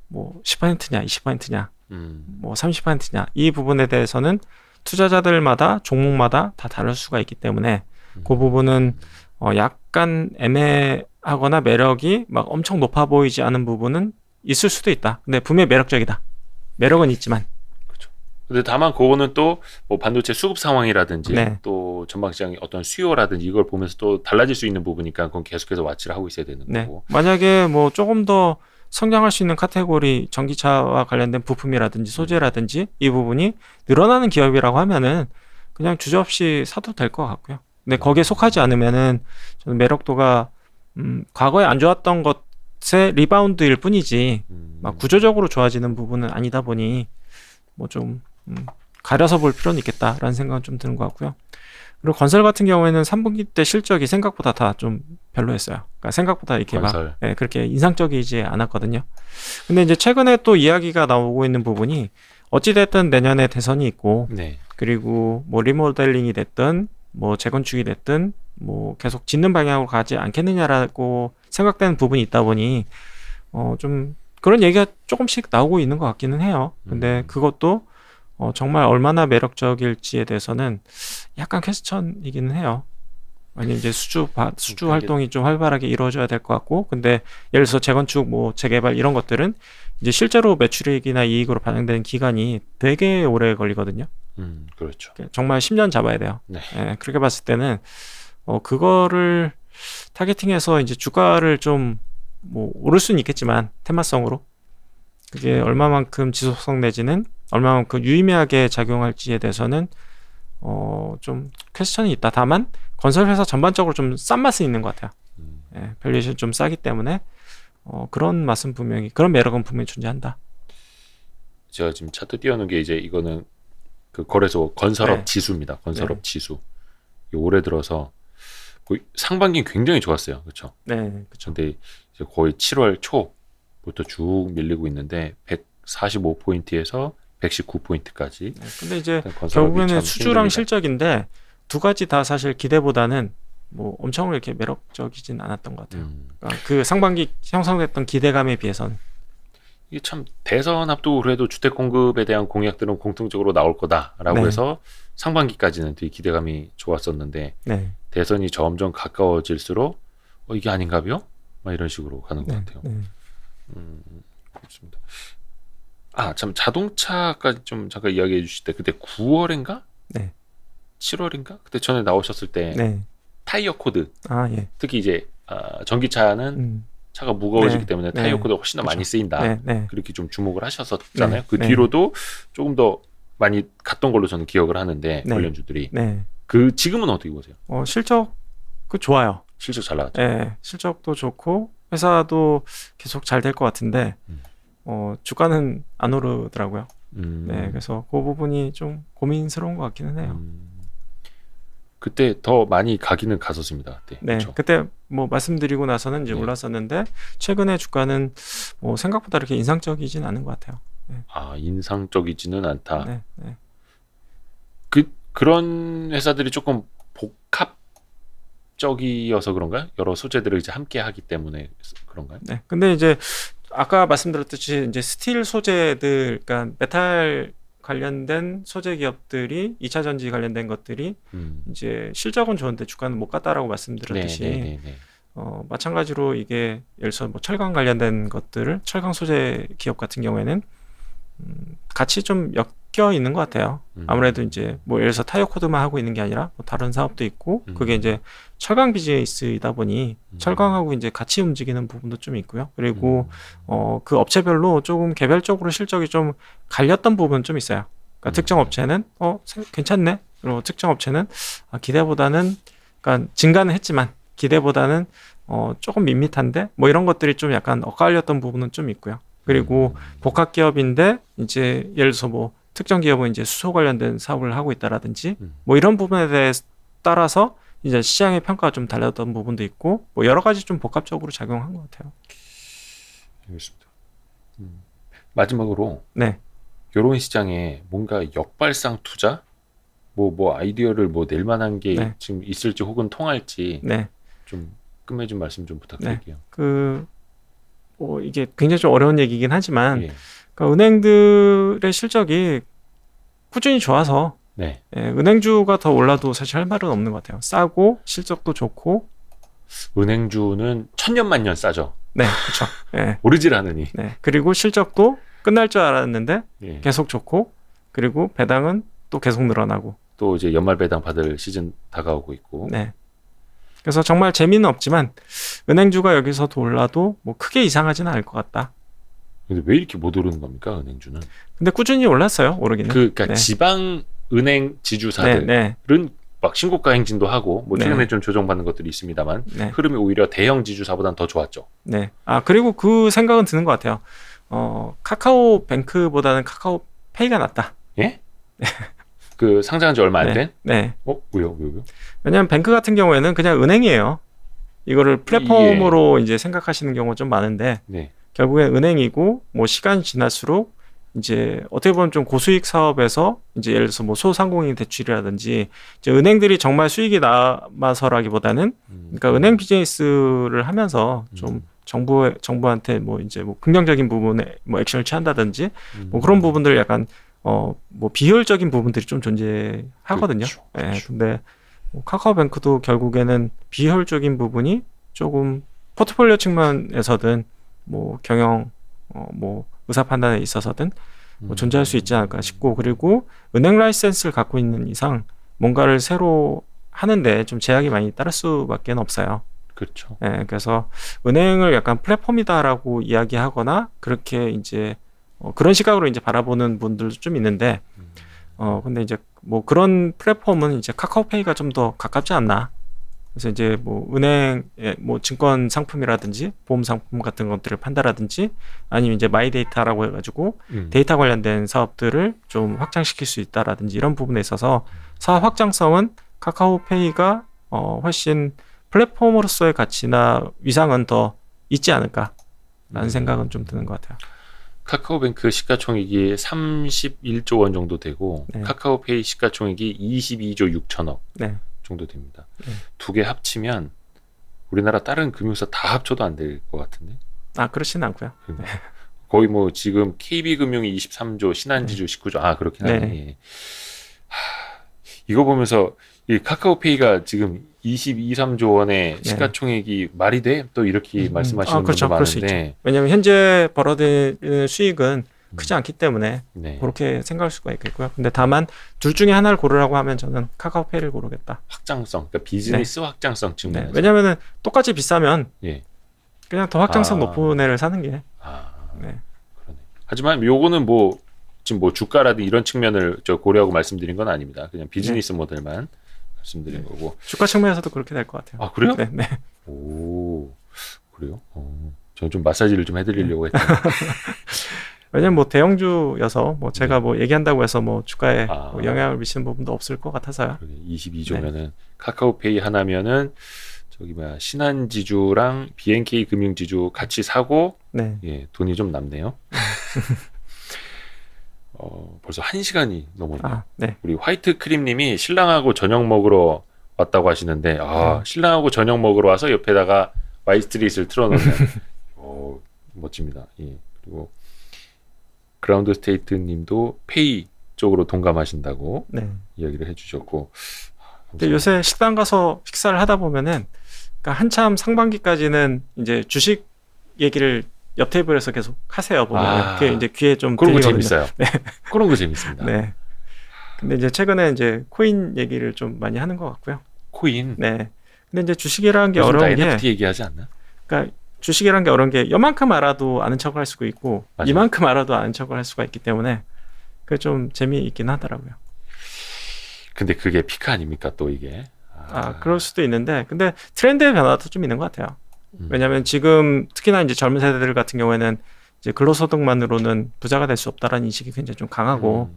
뭐 10%냐, 20%냐, 뭐 30%냐 이 부분에 대해서는 투자자들마다 종목마다 다 다를 수가 있기 때문에 그 부분은 약간 애매하거나 매력이 막 엄청 높아 보이지 않은 부분은 있을 수도 있다. 근데 분명히 매력적이다. 매력은 있지만. 근데 다만 그거는 또 뭐 반도체 수급 상황이라든지 또 전방 시장의 어떤 수요라든지 이걸 보면서 또 달라질 수 있는 부분이니까 그건 계속해서 와치를 하고 있어야 되는 거고. 만약에 뭐 조금 더 성장할 수 있는 카테고리 전기차와 관련된 부품이라든지 소재라든지 이 부분이 늘어나는 기업이라고 하면은 그냥 주저없이 사도 될 것 같고요. 근데 거기에 속하지 않으면은 저는 매력도가 과거에 안 좋았던 것의 리바운드일 뿐이지 막 구조적으로 좋아지는 부분은 아니다 보니 뭐 좀 가려서 볼 필요는 있겠다라는 생각은 좀 드는 것 같고요. 그리고 건설 같은 경우에는 3분기 때 실적이 생각보다 다 좀 별로였어요. 그러니까 생각보다 이렇게 막 그렇게 인상적이지 않았거든요. 근데 이제 최근에 또 이야기가 나오고 있는 부분이 어찌됐든 내년에 대선이 있고 네. 그리고 뭐 리모델링이 됐든 뭐 재건축이 됐든 뭐 계속 짓는 방향으로 가지 않겠느냐라고 생각되는 부분이 있다 보니 좀 그런 얘기가 조금씩 나오고 있는 것 같기는 해요. 근데 그것도 정말 얼마나 매력적일지에 대해서는 약간 퀘스천이기는 해요. 왜냐면 이제 수주 활동이 좀 활발하게 이루어져야 될 것 같고, 근데 예를 들어서 재건축, 뭐 재개발 이런 것들은 이제 실제로 매출이익이나 이익으로 반영되는 기간이 되게 오래 걸리거든요. 그렇죠. 정말 10년 잡아야 돼요. 네. 예, 그렇게 봤을 때는 그거를 타겟팅해서 이제 주가를 좀 뭐 오를 수는 있겠지만 테마성으로 그게 얼마만큼 지속성 내지는 얼마만큼 유의미하게 작용할지에 대해서는 좀 퀘스천이 있다. 다만 건설회사 전반적으로 좀 싼 맛은 있는 것 같아요. 예, 밸류에이션 좀 싸기 때문에 그런 맛은 분명히 그런 매력은 분명히 존재한다. 제가 지금 차트 띄워놓은 게 이제 이거는 그 거래소 건설업 네. 지수입니다. 건설업 네. 지수. 올해 들어서 거의 상반기는 굉장히 좋았어요. 그렇죠? 네, 그렇죠. 근데 이제 거의 7월 초부터 쭉 밀리고 있는데 145포인트에서 119포인트까지. 네, 근데 이제 결국에는 수주랑 실적인데 두 가지 다 사실 기대보다는 뭐 엄청 이렇게 매력적이진 않았던 것 같아요. 그러니까 그 상반기 형성됐던 기대감에 비해서는. 이게 참 대선 앞두고 해도 주택 공급에 대한 공약들은 공통적으로 나올 거다라고 네. 해서 상반기까지는 되게 기대감이 좋았었는데 네. 대선이 점점 가까워질수록 이게 아닌가요? 막 이런 식으로 가는 것 같아요. 네. 그렇습니다. 참 자동차까지 좀 잠깐 이야기해 주실 때 그때 9월인가? 네. 7월인가? 그때 전에 나오셨을 때 네. 타이어 코드. 예. 특히 이제 전기차는 차가 무거워지기 때문에 타이어 코드가 훨씬 더 그렇죠. 많이 쓰인다. 네. 그렇게 좀 주목을 하셨었잖아요. 그 뒤로도 조금 더 많이 갔던 걸로 저는 기억을 하는데 관련주들이. 그 지금은 어떻게 보세요? 실적 좋아요. 실적 잘 나왔죠. 네, 실적도 좋고 회사도 계속 잘 될 것 같은데 주가는 안 오르더라고요. 네, 그래서 그 부분이 좀 고민스러운 것 같기는 해요. 그때 더 많이 가기는 갔었습니다. 그때. 네, 그렇죠? 그때 뭐 말씀드리고 나서는 이제 올랐었는데 최근에 주가는 뭐 생각보다 이렇게 인상적이진 않은 것 같아요. 네. 인상적이지는 않다. 네. 그런 회사들이 조금 복합적이어서 그런가요? 여러 소재들을 이제 함께 하기 때문에 그런가요? 네. 근데 이제 아까 말씀드렸듯이 이제 스틸 소재들, 그러니까 메탈 관련된 소재 기업들이 2차 전지 관련된 것들이 이제 실적은 좋은데 주가는 못 갔다라고 말씀드렸듯이 마찬가지로 이게 예를 들어서 뭐 철강 관련된 것들을 철강 소재 기업 같은 경우에는 같이 좀 엮여 있는 것 같아요. 아무래도 이제 뭐 예를 들어서 타이어 코드만 하고 있는 게 아니라 뭐 다른 사업도 있고 그게 이제 철강 비즈니스이다 보니 철강하고 이제 같이 움직이는 부분도 좀 있고요. 그리고 그 업체별로 조금 개별적으로 실적이 좀 갈렸던 부분은 좀 있어요. 그러니까 특정 업체는 괜찮네. 그리고 특정 업체는 기대보다는 그러니까 증가는 했지만 기대보다는 조금 밋밋한데 뭐 이런 것들이 좀 약간 엇갈렸던 부분은 좀 있고요. 그리고 복합 기업인데 이제 예를 들어서 뭐 특정 기업은 이제 수소 관련된 사업을 하고 있다라든지 뭐 이런 부분에 대해 따라서 이제 시장의 평가가 좀 달랐던 부분도 있고 뭐 여러 가지 좀 복합적으로 작용한 것 같아요. 알겠습니다. 마지막으로 이런 시장에 뭔가 역발상 투자 뭐 아이디어를 뭐 낼 만한 게 지금 있을지 혹은 통할지 좀 끝맺은 말씀 좀 부탁드릴게요. 이게 굉장히 좀 어려운 얘기긴 하지만 그러니까 은행들의 실적이 꾸준히 좋아서 은행주가 더 올라도 사실 할 말은 없는 것 같아요. 싸고 실적도 좋고 은행주는 천년만년 싸죠. 네, 그렇죠. 오르질 않으니. 그리고 실적도 끝날 줄 알았는데 계속 좋고 그리고 배당은 또 계속 늘어나고 또 이제 연말 배당 받을 시즌 다가오고 있고. 그래서 정말 재미는 없지만 은행주가 여기서도 올라도 뭐 크게 이상하지는 않을 것 같다. 근데 왜 이렇게 못 오르는 겁니까, 은행주는? 근데 꾸준히 올랐어요, 오르기는. 그러니까 지방 은행 지주사들은 막 신고가 행진도 하고 뭐 최근에 좀 조정받는 것들이 있습니다만 흐름이 오히려 대형 지주사보다는 더 좋았죠. 그리고 그 생각은 드는 것 같아요. 카카오뱅크보다는 카카오페이가 낫다. 예? 그 상장한 지 얼마 안 된? 네. 왜요? 왜냐하면 뱅크 같은 경우에는 그냥 은행이에요. 이거를 플랫폼으로 이제 생각하시는 경우가 좀 많은데 네. 결국엔 은행이고 뭐 시간이 지날수록 이제 어떻게 보면 좀 고수익 사업에서 이제 예를 들어서 뭐 소상공인 대출이라든지 이제 은행들이 정말 수익이 남아서라기보다는 그러니까 은행 비즈니스를 하면서 좀 정부한테 뭐 이제 뭐 긍정적인 부분에 뭐 액션을 취한다든지 뭐 그런 부분들 약간 뭐 비효율적인 부분들이 좀 존재하거든요. 그렇죠. 예, 근데 뭐 카카오뱅크도 결국에는 비효율적인 부분이 조금 포트폴리오 측면에서든 뭐 경영 뭐 의사 판단에 있어서든 뭐 존재할 수 있지 않을까 싶고 그리고 은행 라이센스를 갖고 있는 이상 뭔가를 새로 하는데 좀 제약이 많이 따를 수밖에 없어요. 그렇죠. 예, 그래서 은행을 약간 플랫폼이다라고 이야기하거나 그렇게 이제 그런 시각으로 이제 바라보는 분들도 좀 있는데 근데 이제 뭐 그런 플랫폼은 이제 카카오페이가 좀 더 가깝지 않나. 그래서 이제 뭐 은행의 뭐 증권 상품이라든지 보험 상품 같은 것들을 판다라든지 아니면 이제 마이데이터라고 해가지고 데이터 관련된 사업들을 좀 확장시킬 수 있다라든지 이런 부분에 있어서 사업 확장성은 카카오페이가 훨씬 플랫폼으로서의 가치나 위상은 더 있지 않을까라는 생각은 좀 드는 것 같아요. 카카오뱅크 시가총액이 31조 원 정도 되고 네. 카카오페이 시가총액이 22조 6천억 네. 정도 됩니다. 두 개 합치면 우리나라 다른 금융사 다 합쳐도 안 될 것 같은데. 그렇지는 않고요. 네. 거의 뭐 지금 KB금융이 23조, 신한지주 19조. 그렇긴 하네. 네. 이거 보면서 이 카카오페이가 지금 23조 원의 시가총액이 말이 돼? 또 이렇게 말씀하시는 그렇죠. 분도 그럴 수 많은데. 있죠. 왜냐하면 현재 벌어들이는 수익은 크지 않기 때문에 네. 그렇게 생각할 수가 있겠고요. 근데 다만 둘 중에 하나를 고르라고 하면 저는 카카오페이를 고르겠다. 확장성, 그러니까 비즈니스 확장성 측면에서. 왜냐하면 똑같이 비싸면 예. 그냥 더 확장성 높은 애를 사는 게. 그러네. 하지만 요거는 뭐 지금 뭐 주가라든 이런 측면을 고려하고 말씀드린 건 아닙니다. 그냥 비즈니스 모델만 말씀드린 거고. 주가 측면에서도 그렇게 될 것 같아요. 그래요? 네. 오, 그래요? 저는 좀 마사지를 좀 해드리려고 했는데. 왜냐면 뭐 대형주여서 뭐 제가 뭐 얘기한다고 해서 뭐 주가에 뭐 영향을 미치는 부분도 없을 것 같아서요. 22조면은 카카오페이 하나면은 저기 뭐야 신한지주랑 BNK 금융지주 같이 사고 돈이 좀 남네요. 벌써 1시간이 넘었네요. 우리 화이트 크림님이 신랑하고 저녁 먹으러 왔다고 하시는데 신랑하고 저녁 먹으러 와서 옆에다가 와이스트릿을 틀어놓는 멋집니다. 예. 그리고 그라운드 스테이트 님도 페이 쪽으로 동감하신다고 이야기를 해주셨고. 근데 요새 식당 가서 식사를 하다 보면은 그러니까 한참 상반기까지는 이제 주식 얘기를 옆 테이블에서 계속 하세요. 보면 그게 이제 귀에 좀 그런 거 들리거든요. 재밌어요. 그런 거 재밌습니다. 네. 근데 이제 최근에 이제 코인 얘기를 좀 많이 하는 것 같고요. 코인. 네. 근데 이제 주식이라는 게 어려운 게 NFT 얘기하지 않나? 그러니까 주식이라는 게 어려운 게 요만큼 알아도 아는 척을 할 수가 있고 맞아요. 이만큼 알아도 아는 척을 할 수가 있기 때문에 그게 좀 재미있긴 하더라고요. 근데 그게 피크 아닙니까 또 이게? 그럴 수도 있는데 근데 트렌드의 변화도 좀 있는 것 같아요. 왜냐하면 지금 특히나 이제 젊은 세대들 같은 경우에는 이제 근로소득만으로는 부자가 될 수 없다라는 인식이 굉장히 좀 강하고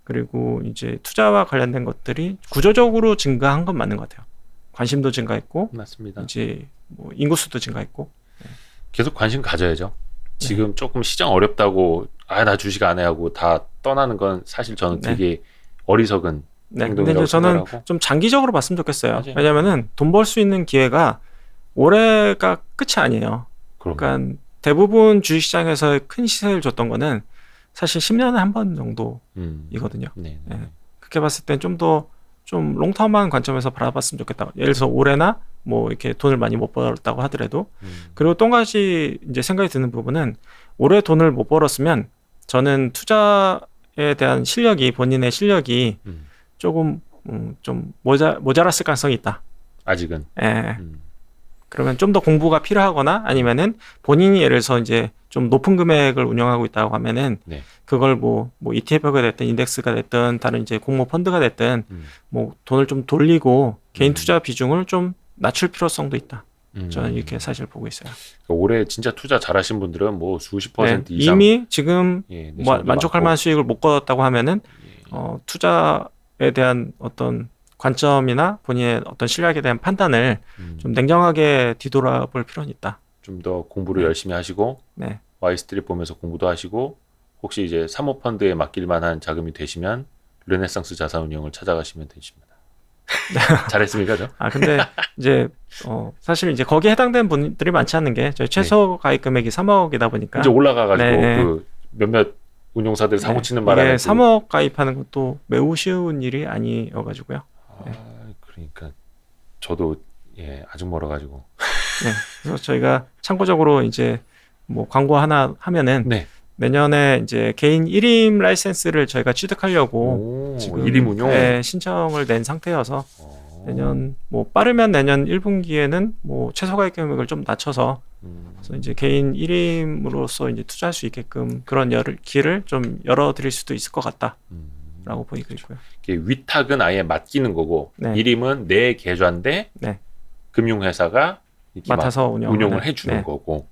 그리고 이제 투자와 관련된 것들이 구조적으로 증가한 건 맞는 것 같아요. 관심도 증가했고 맞습니다. 이제 뭐 인구수도 증가했고 계속 관심 가져야죠. 지금 조금 시장 어렵다고 나 주식 안 해 하고 다 떠나는 건 사실 저는 되게 어리석은 행동이라고 근데 저는 생각하고. 좀 장기적으로 봤으면 좋겠어요. 맞아요. 왜냐면은 돈 벌 수 있는 기회가 올해가 끝이 아니에요. 그러니까 대부분 주식시장에서 큰 시세를 줬던 거는 사실 10년에 한 번 정도이거든요. 그렇게 봤을 땐 좀 더 좀 롱텀한 관점에서 바라봤으면 좋겠다. 예를 들어서 올해나 뭐 이렇게 돈을 많이 못 벌었다고 하더라도 그리고 또 한 가지 이제 생각이 드는 부분은 올해 돈을 못 벌었으면 저는 투자에 대한 실력이 본인의 실력이 조금 좀 모자랐을 가능성이 있다. 아직은. 그러면 좀 더 공부가 필요하거나 아니면은 본인이 예를 들어서 이제 좀 높은 금액을 운영하고 있다고 하면은 그걸 뭐 ETF가 됐든 인덱스가 됐든 다른 이제 공모 펀드가 됐든 뭐 돈을 좀 돌리고 개인 투자 비중을 좀 낮출 필요성도 있다. 저는 이렇게 사실 보고 있어요. 올해 진짜 투자 잘하신 분들은 뭐 수십 % 이상 이미 지금 만족할 만한 수익을 못 거뒀다고 하면은 투자에 대한 어떤 관점이나 본인의 어떤 실력에 대한 판단을 좀 냉정하게 뒤돌아볼 필요는 있다. 좀 더 공부를 열심히 하시고 네. Y스트릿 보면서 공부도 하시고 혹시 이제 사모펀드에 맡길 만한 자금이 되시면 르네상스 자산운용을 찾아가시면 되십니다. 잘했습니까, 저? 근데 이제 사실 이제 거기에 해당된 분들이 많지 않는 게 저희 최소 가입 금액이 3억이다 보니까 이제 올라가가지고 네. 그 몇몇 운용사들 사고 네. 치는 바람에 이게 3억 가입하는 것도 매우 쉬운 일이 아니어가지고요. 네. 그러니까 저도 아직 멀어가지고. 네. 그래서 저희가 참고적으로 이제 뭐 광고 하나 하면은 네. 내년에 이제 개인 1임 라이센스를 저희가 취득하려고 지금 1임 운용 신청을 낸 상태여서 내년 뭐 빠르면 내년 1분기에는 뭐 최소 가입 금액을 좀 낮춰서 그래서 이제 개인 1임으로서 이제 투자할 수 있게끔 그런 기회를 좀 열어드릴 수도 있을 것 같다라고 보이고 있고요. 위탁은 아예 맡기는 거고 네. 1임은 내 계좌인데 네. 금융회사가 맡아서 운용을 해주는 네. 거고.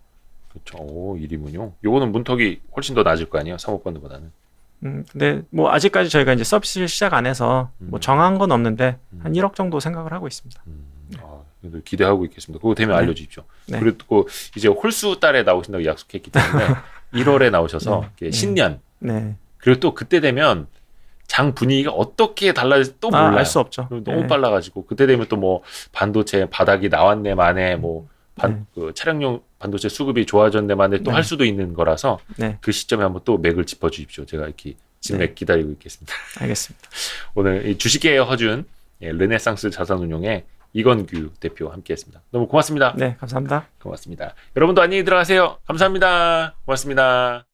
그렇죠. 1임 운용. 요거는 문턱이 훨씬 더 낮을 거 아니에요, 사모펀드보다는. 근데 뭐 아직까지 저희가 이제 서비스를 시작 안 해서 뭐 정한 건 없는데 한 1억 정도 생각을 하고 있습니다. 기대하고 있겠습니다. 그거 되면 네. 알려주십시오. 네. 그리고 이제 홀수 달에 나오신다고 약속했기 때문에 1월에 나오셔서 신년. 네. 그리고 또 그때 되면 장 분위기가 어떻게 달라질지 또 몰라요. 알 수 없죠. 너무 빨라가지고 그때 되면 또 뭐 반도체 바닥이 나왔네 만에 뭐 그 차량용 반도체 수급이 좋아졌네 만에 또 할 수도 있는 거라서 그 시점에 한번 또 맥을 짚어주십시오. 제가 이렇게 진맥 기다리고 있겠습니다. 알겠습니다. 오늘 이 주식계의 허준 르네상스 자산운용의 이건규 대표와 함께했습니다. 너무 고맙습니다. 네, 감사합니다. 고맙습니다. 여러분도 안녕히 들어가세요. 감사합니다. 고맙습니다.